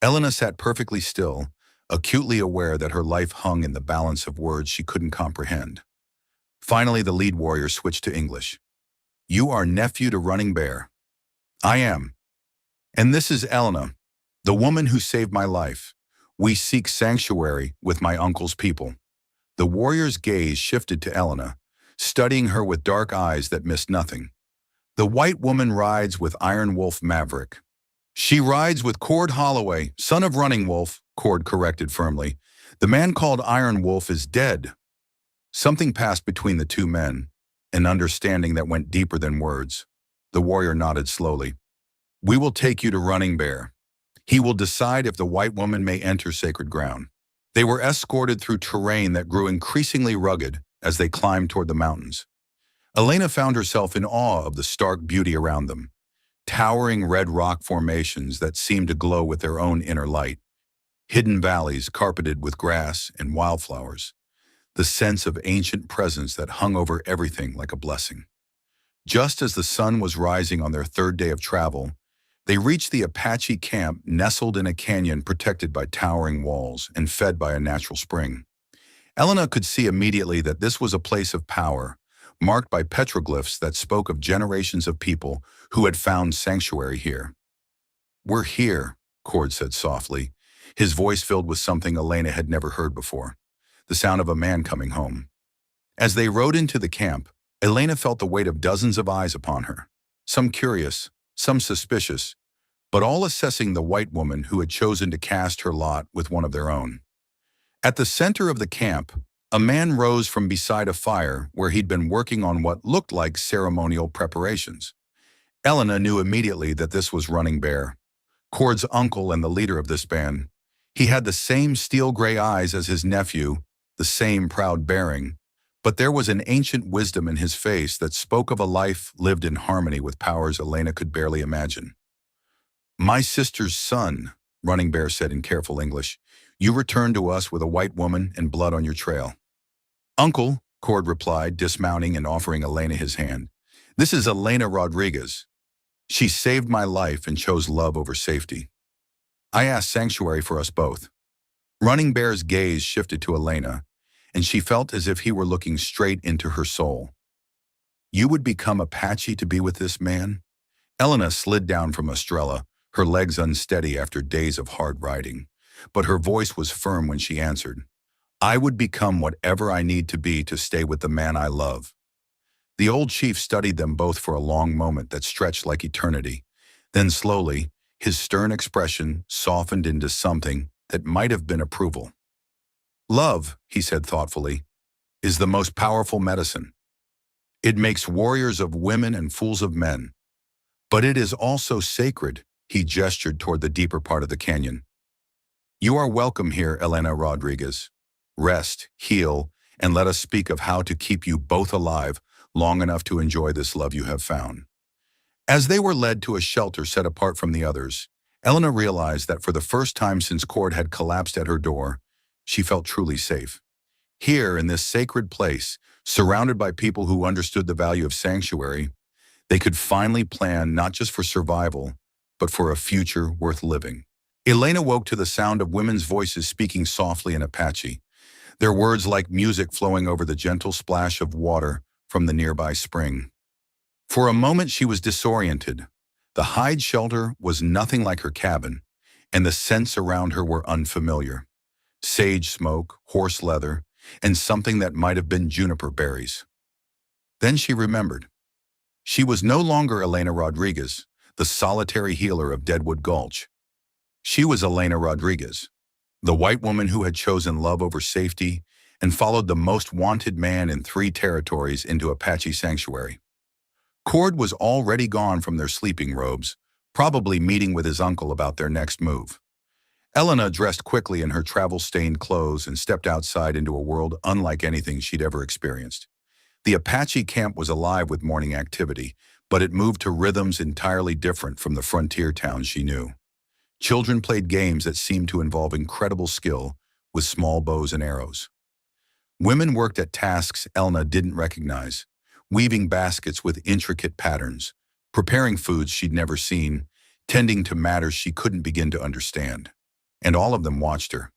Elena sat perfectly still, acutely aware that her life hung in the balance of words she couldn't comprehend. Finally, the lead warrior switched to English. You are nephew to Running Bear. I am. And this is Elena, the woman who saved my life. We seek sanctuary with my uncle's people. The warrior's gaze shifted to Elena, studying her with dark eyes that missed nothing. The white woman rides with Iron Wolf Maverick. She rides with Cord Holloway, son of Running Wolf, Cord corrected firmly. The man called Iron Wolf is dead. Something passed between the two men, an understanding that went deeper than words. The warrior nodded slowly. We will take you to Running Bear. He will decide if the white woman may enter sacred ground. They were escorted through terrain that grew increasingly rugged as they climbed toward the mountains. Elena found herself in awe of the stark beauty around them, towering red rock formations that seemed to glow with their own inner light, hidden valleys carpeted with grass and wildflowers, the sense of ancient presence that hung over everything like a blessing. Just as the sun was rising on their third day of travel, they reached the Apache camp nestled in a canyon protected by towering walls and fed by a natural spring. Elena could see immediately that this was a place of power, marked by petroglyphs that spoke of generations of people who had found sanctuary here. We're here, Cord said softly, his voice filled with something Elena had never heard before, the sound of a man coming home. As they rode into the camp, Elena felt the weight of dozens of eyes upon her, some curious, some suspicious, but all assessing the white woman who had chosen to cast her lot with one of their own. At the center of the camp, a man rose from beside a fire where he'd been working on what looked like ceremonial preparations. Elena knew immediately that this was Running Bear, Cord's uncle and the leader of this band. He had the same steel-gray eyes as his nephew, the same proud bearing, but there was an ancient wisdom in his face that spoke of a life lived in harmony with powers Elena could barely imagine. My sister's son, Running Bear said in careful English, you returned to us with a white woman and blood on your trail. Uncle, Cord replied, dismounting and offering Elena his hand. This is Elena Rodriguez. She saved my life and chose love over safety. I asked sanctuary for us both. Running Bear's gaze shifted to Elena, and she felt as if he were looking straight into her soul. You would become Apache to be with this man? Elena slid down from Estrella, her legs unsteady after days of hard riding, but her voice was firm when she answered. I would become whatever I need to be to stay with the man I love. The old chief studied them both for a long moment that stretched like eternity. Then slowly, his stern expression softened into something that might have been approval. Love, he said thoughtfully, is the most powerful medicine. It makes warriors of women and fools of men. But it is also sacred, he gestured toward the deeper part of the canyon. You are welcome here, Elena Rodriguez. Rest, heal, and let us speak of how to keep you both alive long enough to enjoy this love you have found. As they were led to a shelter set apart from the others, Elena realized that for the first time since Cord had collapsed at her door, she felt truly safe. Here, in this sacred place, Surrounded by people who understood the value of sanctuary, they could finally plan not just for survival, but for a future worth living. Elena woke to the sound of women's voices speaking softly in Apache, their words like music flowing over the gentle splash of water from the nearby spring. For a moment she was disoriented. The hide shelter was nothing like her cabin, and the scents around her were unfamiliar. Sage smoke, horse leather, and something that might have been juniper berries. Then she remembered. She was no longer Elena Rodriguez, the solitary healer of Deadwood Gulch. She was Elena Rodriguez, the white woman who had chosen love over safety and followed the most wanted man in 3 territories into Apache sanctuary. Cord was already gone from their sleeping robes, probably meeting with his uncle about their next move. Elena dressed quickly in her travel-stained clothes and stepped outside into a world unlike anything she'd ever experienced. The Apache camp was alive with morning activity, but it moved to rhythms entirely different from the frontier towns she knew. Children played games that seemed to involve incredible skill with small bows and arrows. Women worked at tasks Elena didn't recognize, weaving baskets with intricate patterns, preparing foods she'd never seen, tending to matters she couldn't begin to understand. And all of them watched her.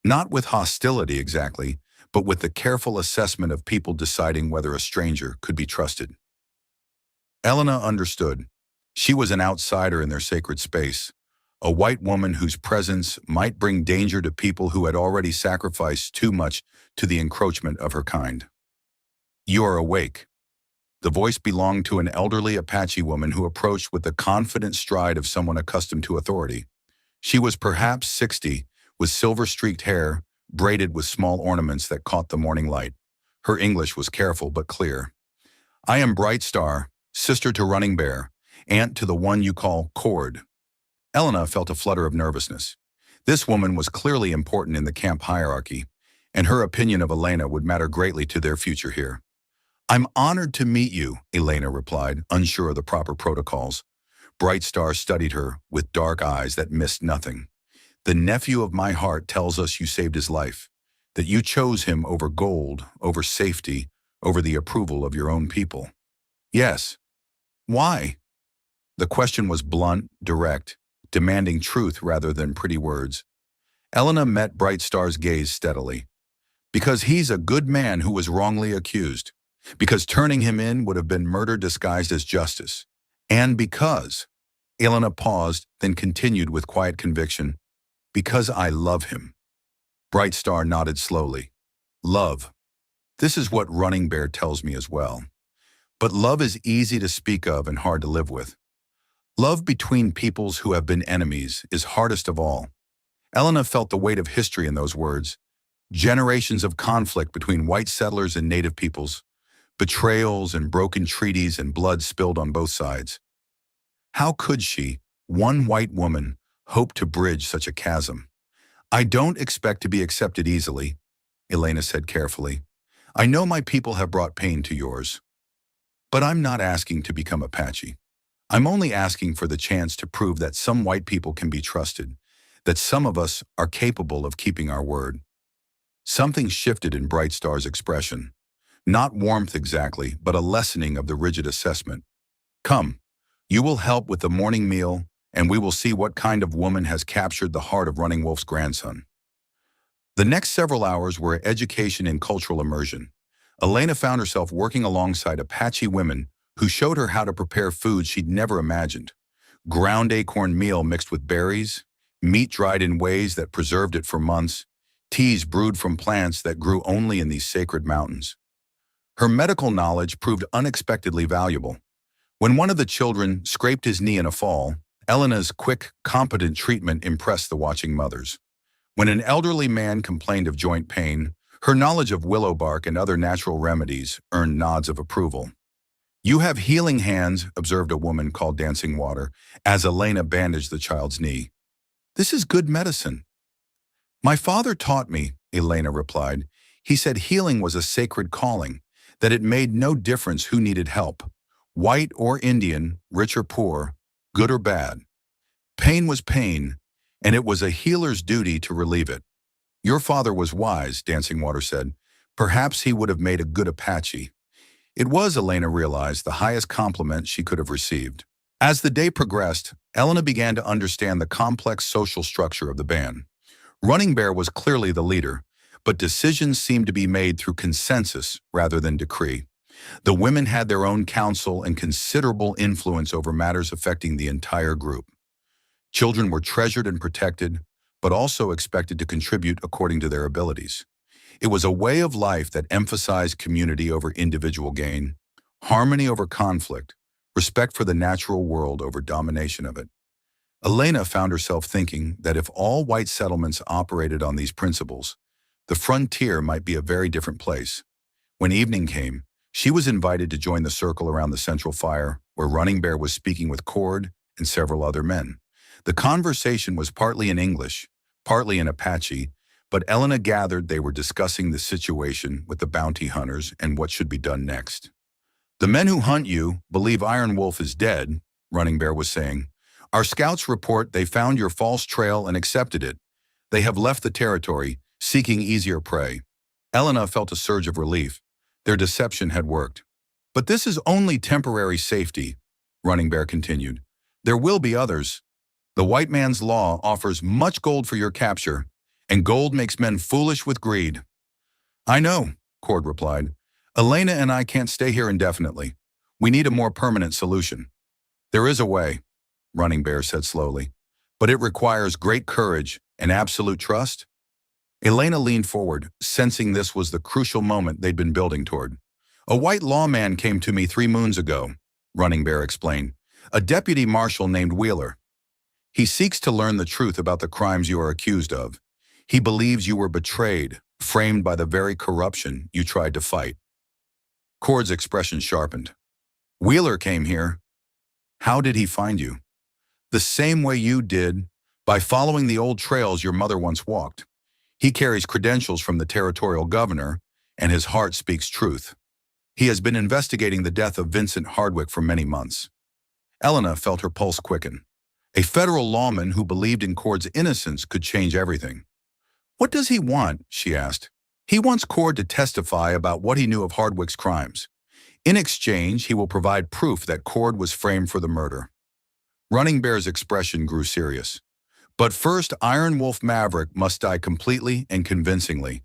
Not with hostility exactly, but with the careful assessment of people deciding whether a stranger could be trusted. Elena understood. She was an outsider in their sacred space, a white woman whose presence might bring danger to people who had already sacrificed too much to the encroachment of her kind. "You are awake." The voice belonged to an elderly Apache woman who approached with the confident stride of someone accustomed to authority. She was perhaps 60, with silver-streaked hair, braided with small ornaments that caught the morning light. Her English was careful but clear. "I am Bright Star, sister to Running Bear, aunt to the one you call Cord." Elena felt a flutter of nervousness. This woman was clearly important in the camp hierarchy, and her opinion of Elena would matter greatly to their future here. "I'm honored to meet you," Elena replied, unsure of the proper protocols. Bright Star studied her with dark eyes that missed nothing. "The nephew of my heart tells us you saved his life, that you chose him over gold, over safety, over the approval of your own people." "Yes." "Why?" The question was blunt, direct, demanding truth rather than pretty words. Elena met Bright Star's gaze steadily. "Because he's a good man who was wrongly accused. Because turning him in would have been murder disguised as justice. And because," Elena paused, then continued with quiet conviction, "because I love him." Bright Star nodded slowly. "Love. This is what Running Bear tells me as well. But love is easy to speak of and hard to live with. Love between peoples who have been enemies is hardest of all." Elena felt the weight of history in those words. Generations of conflict between white settlers and native peoples, betrayals and broken treaties and blood spilled on both sides. How could she, one white woman, hope to bridge such a chasm? "I don't expect to be accepted easily," Elena said carefully. "I know my people have brought pain to yours. But I'm not asking to become Apache. I'm only asking for the chance to prove that some white people can be trusted, that some of us are capable of keeping our word." Something shifted in Bright Star's expression. Not warmth exactly, but a lessening of the rigid assessment. "Come, you will help with the morning meal, and we will see what kind of woman has captured the heart of Running Wolf's grandson." The next several hours were education and cultural immersion. Elena found herself working alongside Apache women who showed her how to prepare foods she'd never imagined. Ground acorn meal mixed with berries, meat dried in ways that preserved it for months, teas brewed from plants that grew only in these sacred mountains. Her medical knowledge proved unexpectedly valuable. When one of the children scraped his knee in a fall, Elena's quick, competent treatment impressed the watching mothers. When an elderly man complained of joint pain, her knowledge of willow bark and other natural remedies earned nods of approval. "You have healing hands," observed a woman called Dancing Water, as Elena bandaged the child's knee. "This is good medicine." "My father taught me," Elena replied. "He said healing was a sacred calling, that it made no difference who needed help, white or Indian, rich or poor, good or bad. Pain was pain, and it was a healer's duty to relieve it." "Your father was wise," Dancing Water said, Perhaps he would have made a good Apache. It was, Elena realized, the highest compliment she could have received. As the day progressed, Elena began to understand the complex social structure of the band. Running Bear was clearly the leader, but decisions seemed to be made through consensus rather than decree. The women had their own counsel and considerable influence over matters affecting the entire group. Children were treasured and protected, but also expected to contribute according to their abilities. It was a way of life that emphasized community over individual gain, harmony over conflict, respect for the natural world over domination of it. Elena found herself thinking that if all white settlements operated on these principles, the frontier might be a very different place. When evening came, she was invited to join the circle around the central fire, where Running Bear was speaking with Cord and several other men. The conversation was partly in English, partly in Apache, but Elena gathered they were discussing the situation with the bounty hunters and what should be done next. "The men who hunt you believe Iron Wolf is dead," Running Bear was saying. "Our scouts report they found your false trail and accepted it. They have left the territory, seeking easier prey." Elena felt a surge of relief. Their deception had worked. "But this is only temporary safety," Running Bear continued. "There will be others. The white man's law offers much gold for your capture, and gold makes men foolish with greed." "I know," Cord replied. "Elena and I can't stay here indefinitely. We need a more permanent solution." "There is a way," Running Bear said slowly, "but it requires great courage and absolute trust." Elena leaned forward, sensing this was the crucial moment they'd been building toward. "A white lawman came to me 3 moons ago," Running Bear explained. "A deputy marshal named Wheeler. He seeks to learn the truth about the crimes you are accused of. He believes you were betrayed, framed by the very corruption you tried to fight." Cord's expression sharpened. "Wheeler came here. How did he find you?" "The same way you did, by following the old trails your mother once walked. He carries credentials from the territorial governor, and his heart speaks truth. He has been investigating the death of Vincent Hardwick for many months." Elena felt her pulse quicken. A federal lawman who believed in Cord's innocence could change everything. "What does he want?" she asked. "He wants Cord to testify about what he knew of Hardwick's crimes. In exchange, he will provide proof that Cord was framed for the murder." Running Bear's expression grew serious. "But first, Iron Wolf Maverick must die completely and convincingly.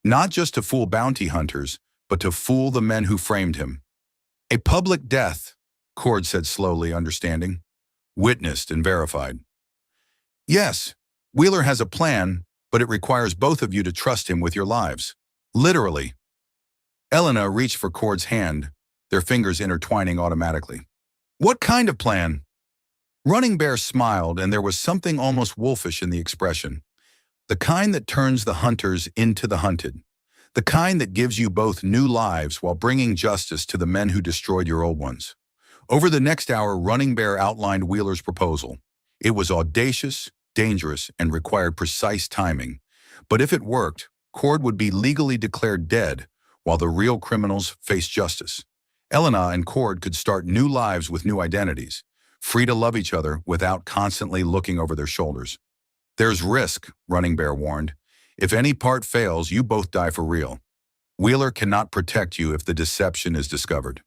Not just to fool bounty hunters, but to fool the men who framed him." "A public death," Cord said slowly, understanding. "Witnessed and verified." "Yes, Wheeler has a plan, but it requires both of you to trust him with your lives. Literally." Elena reached for Cord's hand, their fingers intertwining automatically. "What kind of plan?" Running Bear smiled, and there was something almost wolfish in the expression. "The kind that turns the hunters into the hunted. The kind that gives you both new lives while bringing justice to the men who destroyed your old ones." Over the next hour, Running Bear outlined Wheeler's proposal. It was audacious, dangerous, and required precise timing. But if it worked, Cord would be legally declared dead, while the real criminals faced justice. Elena and Cord could start new lives with new identities, free to love each other without constantly looking over their shoulders. "There's risk," Running Bear warned. "If any part fails, you both die for real. Wheeler cannot protect you if the deception is discovered."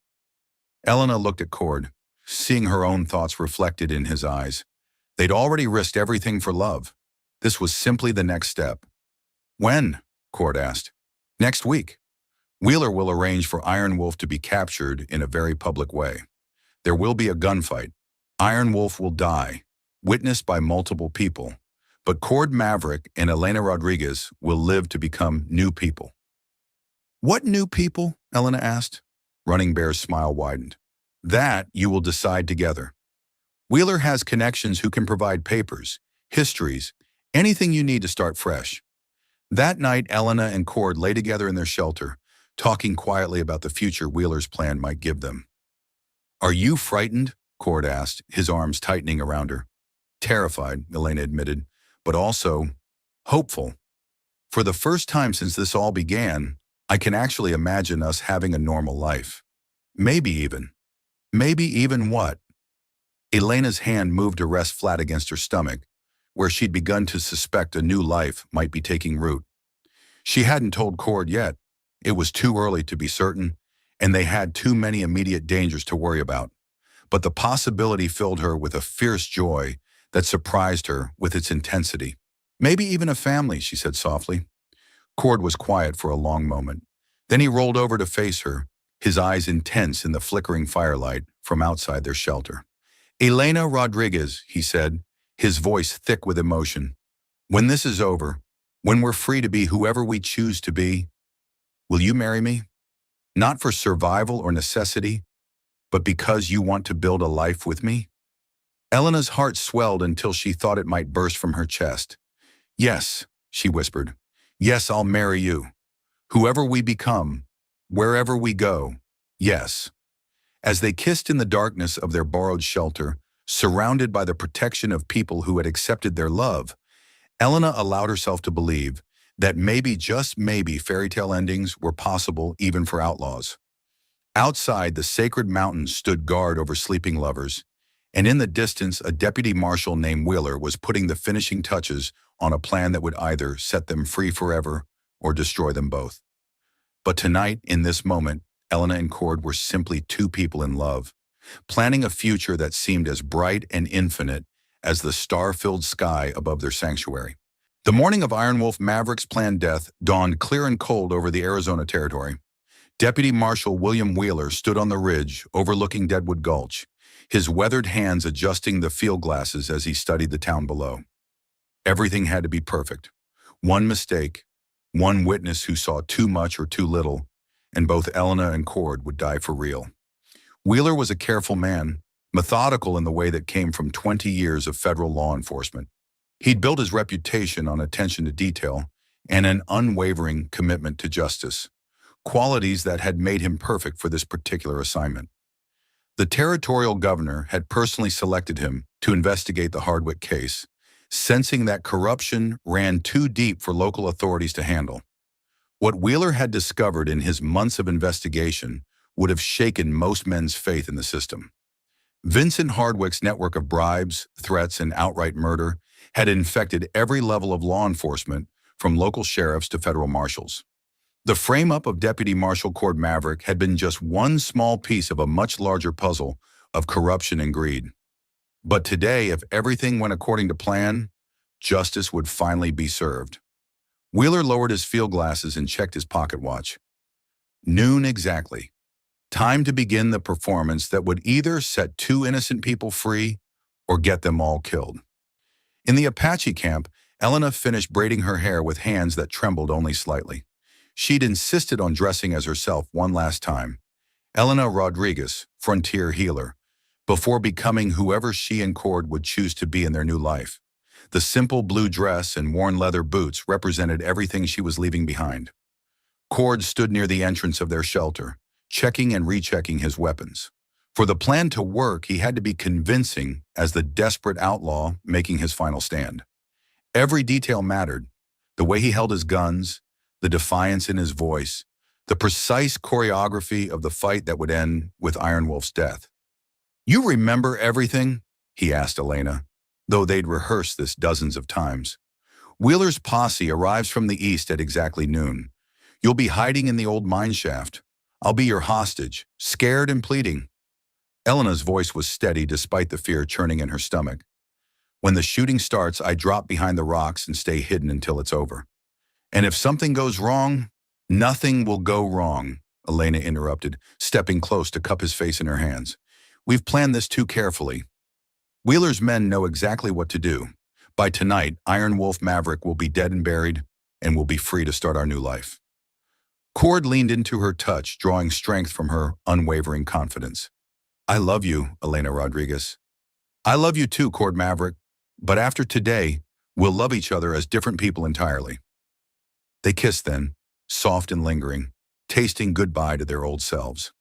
Elena looked at Cord, seeing her own thoughts reflected in his eyes. They'd already risked everything for love. This was simply the next step. "When?" Cord asked. "Next week. Wheeler will arrange for Iron Wolf to be captured in a very public way. There will be a gunfight. Iron Wolf will die, witnessed by multiple people, but Cord Maverick and Elena Rodriguez will live to become new people." "What new people?" Elena asked. Running Bear's smile widened. "That you will decide together. Wheeler has connections who can provide papers, histories, anything you need to start fresh." That night, Elena and Cord lay together in their shelter, talking quietly about the future Wheeler's plan might give them. "Are you frightened?" Cord asked, his arms tightening around her. "Terrified," Elena admitted, "but also hopeful. For the first time since this all began, I can actually imagine us having a normal life. Maybe even what?" Elena's hand moved to rest flat against her stomach, where she'd begun to suspect a new life might be taking root. She hadn't told Cord yet. It was too early to be certain, and they had too many immediate dangers to worry about. But the possibility filled her with a fierce joy that surprised her with its intensity. Maybe even a family, she said softly. Cord was quiet for a long moment. Then he rolled over to face her, his eyes intense in the flickering firelight from outside their shelter. Elena Rodriguez, he said, his voice thick with emotion. When this is over, when we're free to be whoever we choose to be, will you marry me? Not for survival or necessity, but because you want to build a life with me? Elena's heart swelled until she thought it might burst from her chest. Yes, she whispered. Yes, I'll marry you. Whoever we become, wherever we go, yes. As they kissed in the darkness of their borrowed shelter, surrounded by the protection of people who had accepted their love, Elena allowed herself to believe that maybe, just maybe, fairy tale endings were possible even for outlaws. Outside, the sacred mountains stood guard over sleeping lovers, and in the distance, a deputy marshal named Wheeler was putting the finishing touches on a plan that would either set them free forever or destroy them both. But tonight, in this moment, Elena and Cord were simply two people in love, planning a future that seemed as bright and infinite as the star-filled sky above their sanctuary. The morning of Iron Wolf Maverick's planned death dawned clear and cold over the Arizona territory. Deputy Marshal William Wheeler stood on the ridge overlooking Deadwood Gulch, his weathered hands adjusting the field glasses as he studied the town below. Everything had to be perfect. One mistake, one witness who saw too much or too little, and both Elena and Cord would die for real. Wheeler was a careful man, methodical in the way that came from 20 years of federal law enforcement. He'd built his reputation on attention to detail and an unwavering commitment to justice, qualities that had made him perfect for this particular assignment. The territorial governor had personally selected him to investigate the Hardwick case, sensing that corruption ran too deep for local authorities to handle. What Wheeler had discovered in his months of investigation would have shaken most men's faith in the system. Vincent Hardwick's network of bribes, threats, and outright murder had infected every level of law enforcement, from local sheriffs to federal marshals. The frame-up of Deputy Marshal Cord Maverick had been just one small piece of a much larger puzzle of corruption and greed. But today, if everything went according to plan, justice would finally be served. Wheeler lowered his field glasses and checked his pocket watch. Noon exactly. Time to begin the performance that would either set two innocent people free or get them all killed. In the Apache camp, Elena finished braiding her hair with hands that trembled only slightly. She'd insisted on dressing as herself one last time, Elena Rodriguez, frontier healer, before becoming whoever she and Cord would choose to be in their new life. The simple blue dress and worn leather boots represented everything she was leaving behind. Cord stood near the entrance of their shelter, checking and rechecking his weapons. For the plan to work, he had to be convincing as the desperate outlaw making his final stand. Every detail mattered: the way he held his guns, the defiance in his voice, the precise choreography of the fight that would end with Iron Wolf's death. "You remember everything?" he asked Elena, though they'd rehearsed this dozens of times. "Wheeler's posse arrives from the east at exactly noon. You'll be hiding in the old mine shaft. I'll be your hostage, scared and pleading." Elena's voice was steady despite the fear churning in her stomach. "When the shooting starts, I drop behind the rocks and stay hidden until it's over. And if something goes wrong—" "Nothing will go wrong," Elena interrupted, stepping close to cup his face in her hands. "We've planned this too carefully. Wheeler's men know exactly what to do. By tonight, Iron Wolf Maverick will be dead and buried, and we'll be free to start our new life." Cord leaned into her touch, drawing strength from her unwavering confidence. "I love you, Elena Rodriguez." "I love you too, Cord Maverick. But after today, we'll love each other as different people entirely." They kissed then, soft and lingering, tasting goodbye to their old selves.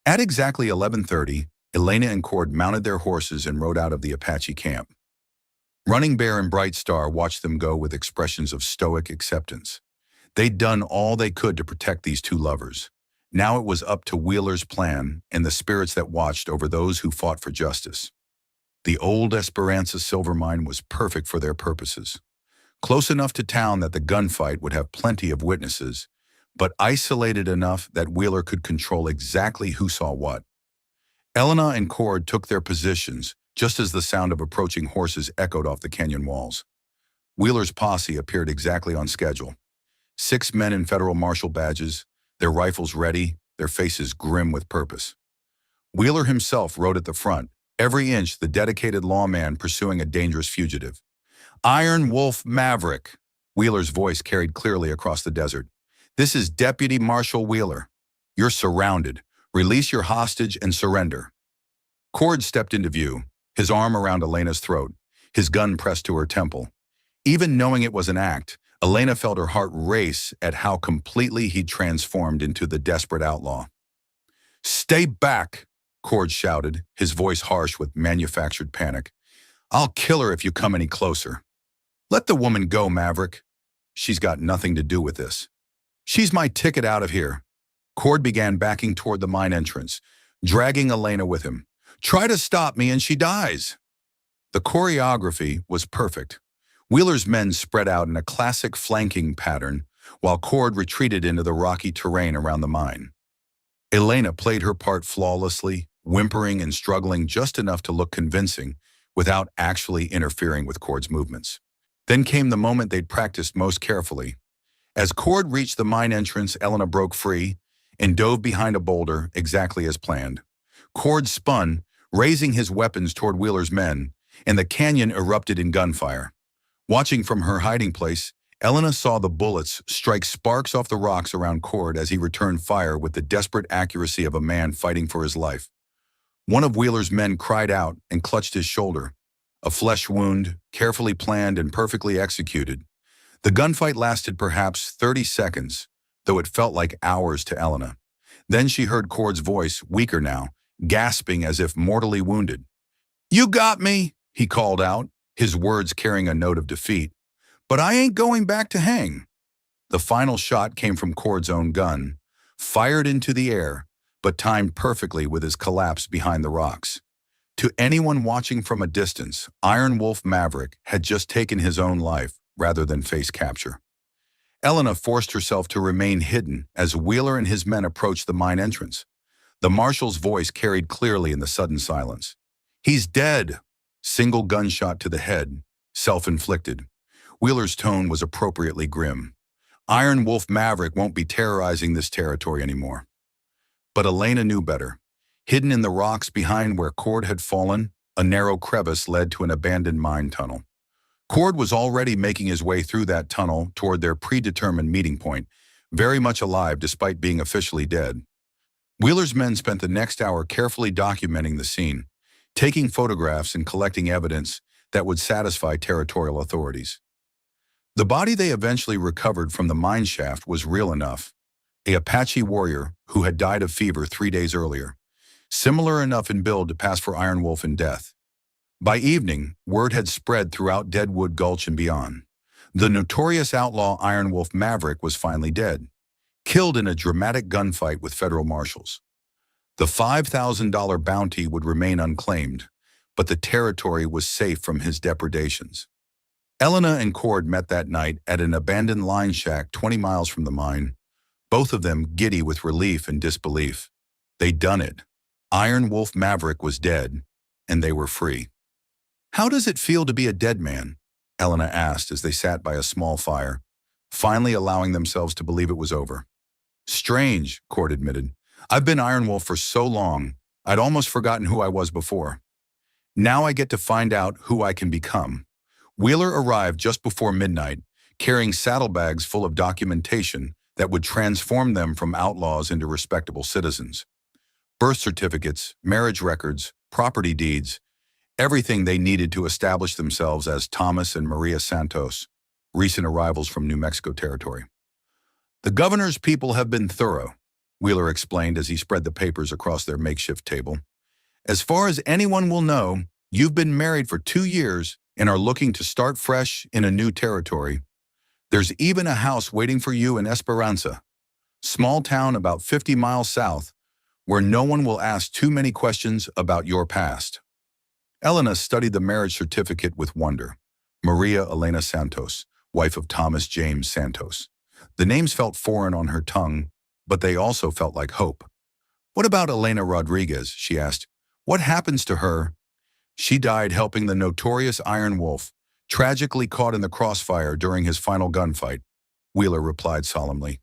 At exactly 11:30, Elena and Cord mounted their horses and rode out of the Apache camp. Running Bear and Bright Star watched them go with expressions of stoic acceptance. They'd done all they could to protect these two lovers. Now it was up to Wheeler's plan and the spirits that watched over those who fought for justice. The old Esperanza silver mine was perfect for their purposes. Close enough to town that the gunfight would have plenty of witnesses, but isolated enough that Wheeler could control exactly who saw what. Elena and Cord took their positions just as the sound of approaching horses echoed off the canyon walls. Wheeler's posse appeared exactly on schedule. 6 men in federal marshal badges, their rifles ready, their faces grim with purpose. Wheeler himself rode at the front, every inch the dedicated lawman pursuing a dangerous fugitive. Iron Wolf Maverick, Wheeler's voice carried clearly across the desert. This is Deputy Marshal Wheeler. You're surrounded. Release your hostage and surrender. Cord stepped into view, his arm around Elena's throat, his gun pressed to her temple. Even knowing it was an act, Elena felt her heart race at how completely he'd transformed into the desperate outlaw. Stay back, Cord shouted, his voice harsh with manufactured panic. I'll kill her if you come any closer. Let the woman go, Maverick. She's got nothing to do with this. She's my ticket out of here. Cord began backing toward the mine entrance, dragging Elena with him. Try to stop me and she dies. The choreography was perfect. Wheeler's men spread out in a classic flanking pattern, while Cord retreated into the rocky terrain around the mine. Elena played her part flawlessly, whimpering and struggling just enough to look convincing without actually interfering with Cord's movements. Then came the moment they'd practiced most carefully. As Cord reached the mine entrance, Elena broke free and dove behind a boulder exactly as planned. Cord spun, raising his weapons toward Wheeler's men, and the canyon erupted in gunfire. Watching from her hiding place, Elena saw the bullets strike sparks off the rocks around Cord as he returned fire with the desperate accuracy of a man fighting for his life. One of Wheeler's men cried out and clutched his shoulder. A flesh wound, carefully planned and perfectly executed. The gunfight lasted perhaps 30 seconds, though it felt like hours to Elena. Then she heard Cord's voice, weaker now, gasping as if mortally wounded. You got me, he called out, his words carrying a note of defeat. But I ain't going back to hang. The final shot came from Cord's own gun, fired into the air, but timed perfectly with his collapse behind the rocks. To anyone watching from a distance, Iron Wolf Maverick had just taken his own life rather than face capture. Elena forced herself to remain hidden as Wheeler and his men approached the mine entrance. The marshal's voice carried clearly in the sudden silence. He's dead. Single gunshot to the head, self-inflicted. Wheeler's tone was appropriately grim. Iron Wolf Maverick won't be terrorizing this territory anymore. But Elena knew better. Hidden in the rocks behind where Cord had fallen, a narrow crevice led to an abandoned mine tunnel. Cord was already making his way through that tunnel toward their predetermined meeting point, very much alive despite being officially dead. Wheeler's men spent the next hour carefully documenting the scene, taking photographs and collecting evidence that would satisfy territorial authorities. The body they eventually recovered from the mine shaft was real enough, an Apache warrior who had died of fever 3 days earlier, similar enough in build to pass for Iron Wolf in death. By evening, word had spread throughout Deadwood Gulch and beyond. The notorious outlaw Iron Wolf Maverick was finally dead, killed in a dramatic gunfight with federal marshals. The $5,000 bounty would remain unclaimed, but the territory was safe from his depredations. Elena and Cord met that night at an abandoned line shack 20 miles from the mine, both of them giddy with relief and disbelief. They'd done it. Iron Wolf Maverick was dead, and they were free. How does it feel to be a dead man? Elena asked as they sat by a small fire, finally allowing themselves to believe it was over. Strange, Cord admitted. I've been Iron Wolf for so long, I'd almost forgotten who I was before. Now I get to find out who I can become. Wheeler arrived just before midnight, carrying saddlebags full of documentation that would transform them from outlaws into respectable citizens. Birth certificates, marriage records, property deeds, everything they needed to establish themselves as Thomas and Maria Santos, recent arrivals from New Mexico territory. The governor's people have been thorough, Wheeler explained as he spread the papers across their makeshift table. As far as anyone will know, you've been married for 2 years and are looking to start fresh in a new territory. There's even a house waiting for you in Esperanza, small town about 50 miles south, where no one will ask too many questions about your past. Elena studied the marriage certificate with wonder. Maria Elena Santos, wife of Thomas James Santos. The names felt foreign on her tongue, but they also felt like hope. "What about Elena Rodriguez?" she asked. "What happens to her?" "She died helping the notorious Iron Wolf, tragically caught in the crossfire during his final gunfight," Wheeler replied solemnly.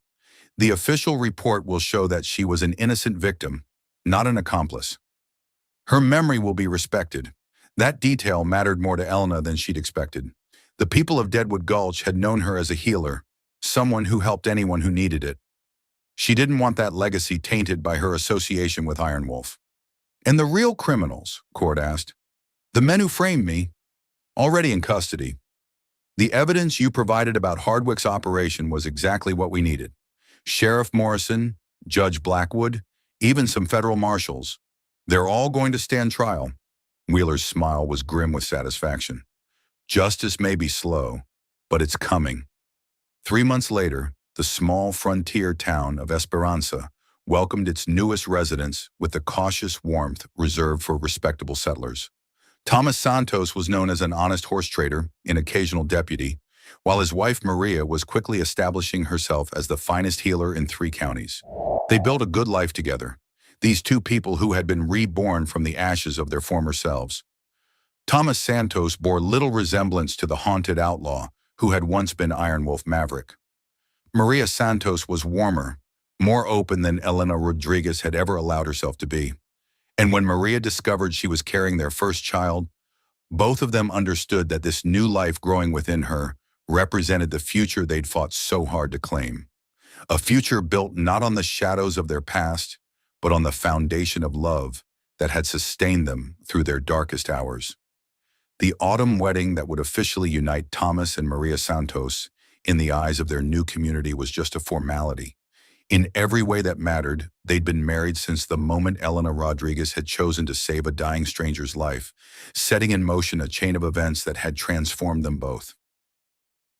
"The official report will show that she was an innocent victim, not an accomplice. Her memory will be respected." That detail mattered more to Elena than she'd expected. The people of Deadwood Gulch had known her as a healer, someone who helped anyone who needed it. She didn't want that legacy tainted by her association with Iron Wolf. "And the real criminals?" Cord asked. "The men who framed me, already in custody. The evidence you provided about Hardwick's operation was exactly what we needed. Sheriff Morrison, Judge Blackwood, even some federal marshals. They're all going to stand trial." Wheeler's smile was grim with satisfaction. "Justice may be slow, but it's coming." 3 months later, the small frontier town of Esperanza welcomed its newest residents with the cautious warmth reserved for respectable settlers. Thomas Santos was known as an honest horse trader, an occasional deputy, while his wife Maria was quickly establishing herself as the finest healer in 3 counties. They built a good life together, these two people who had been reborn from the ashes of their former selves. Thomas Santos bore little resemblance to the haunted outlaw who had once been Iron Wolf Maverick. Maria Santos was warmer, more open than Elena Rodriguez had ever allowed herself to be. And when Maria discovered she was carrying their first child, both of them understood that this new life growing within her represented the future they'd fought so hard to claim. A future built not on the shadows of their past, but on the foundation of love that had sustained them through their darkest hours. The autumn wedding that would officially unite Thomas and Maria Santos in the eyes of their new community was just a formality. In every way that mattered, they'd been married since the moment Elena Rodriguez had chosen to save a dying stranger's life, setting in motion a chain of events that had transformed them both.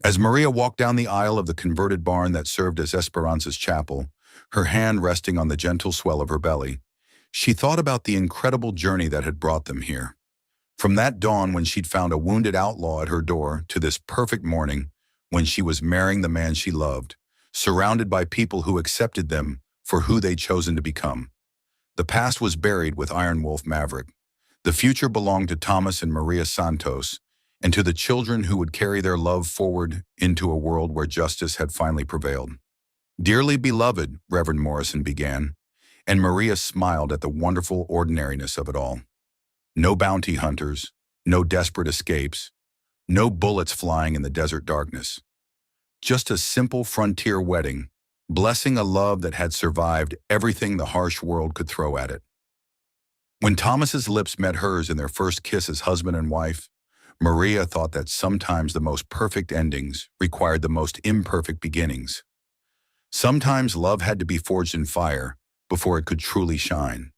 As Maria walked down the aisle of the converted barn that served as Esperanza's chapel, her hand resting on the gentle swell of her belly, she thought about the incredible journey that had brought them here. From that dawn when she'd found a wounded outlaw at her door to this perfect morning when she was marrying the man she loved, surrounded by people who accepted them for who they'd chosen to become. The past was buried with Iron Wolf Maverick. The future belonged to Thomas and Maria Santos, and to the children who would carry their love forward into a world where justice had finally prevailed. "Dearly beloved," Reverend Morrison began, and Maria smiled at the wonderful ordinariness of it all. No bounty hunters, no desperate escapes, no bullets flying in the desert darkness. Just a simple frontier wedding, blessing a love that had survived everything the harsh world could throw at it. When Thomas's lips met hers in their first kiss as husband and wife, Maria thought that sometimes the most perfect endings required the most imperfect beginnings. Sometimes love had to be forged in fire before it could truly shine.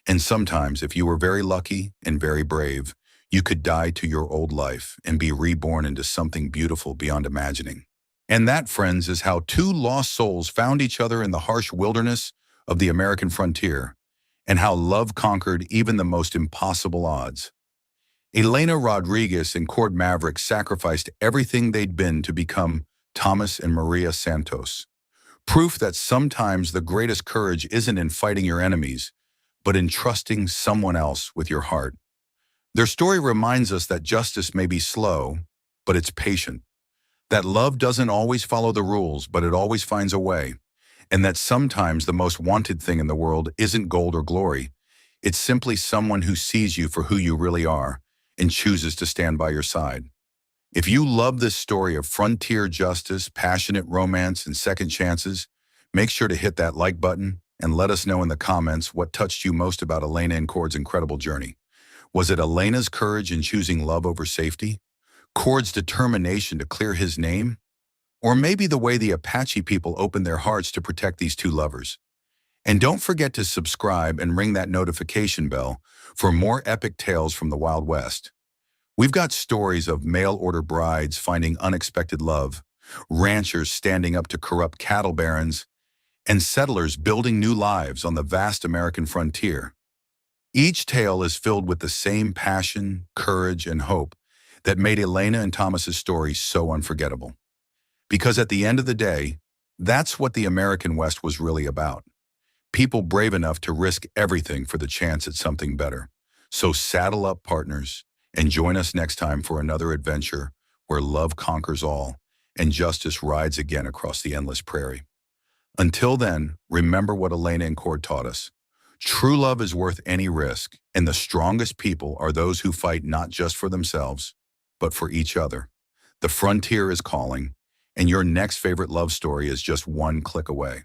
And sometimes, if you were very lucky and very brave, you could die to your old life and be reborn into something beautiful beyond imagining. And that, friends, is how two lost souls found each other in the harsh wilderness of the American frontier, and how love conquered even the most impossible odds. Elena Rodriguez and Cord Maverick sacrificed everything they'd been to become Thomas and Maria Santos. Proof that sometimes the greatest courage isn't in fighting your enemies, but in trusting someone else with your heart. Their story reminds us that justice may be slow, but it's patient. That love doesn't always follow the rules, but it always finds a way. And that sometimes the most wanted thing in the world isn't gold or glory. It's simply someone who sees you for who you really are and chooses to stand by your side. If you love this story of frontier justice, passionate romance, and second chances, make sure to hit that like button and let us know in the comments what touched you most about Elena and Cord's incredible journey. Was it Elena's courage in choosing love over safety? Cord's determination to clear his name? Or maybe the way the Apache people opened their hearts to protect these two lovers? And don't forget to subscribe and ring that notification bell for more epic tales from the Wild West. We've got stories of mail-order brides finding unexpected love, ranchers standing up to corrupt cattle barons, and settlers building new lives on the vast American frontier. Each tale is filled with the same passion, courage, and hope that made Elena and Thomas's story so unforgettable. Because at the end of the day, That's what the American West was really about. People brave enough to risk everything for the chance at something better. So saddle up, partners, and join us next time for another adventure where love conquers all and justice rides again across the endless prairie. Until then, remember what Elena and Cord taught us. True love is worth any risk, and the strongest people are those who fight not just for themselves, but for each other. The frontier is calling, and your next favorite love story is just one click away.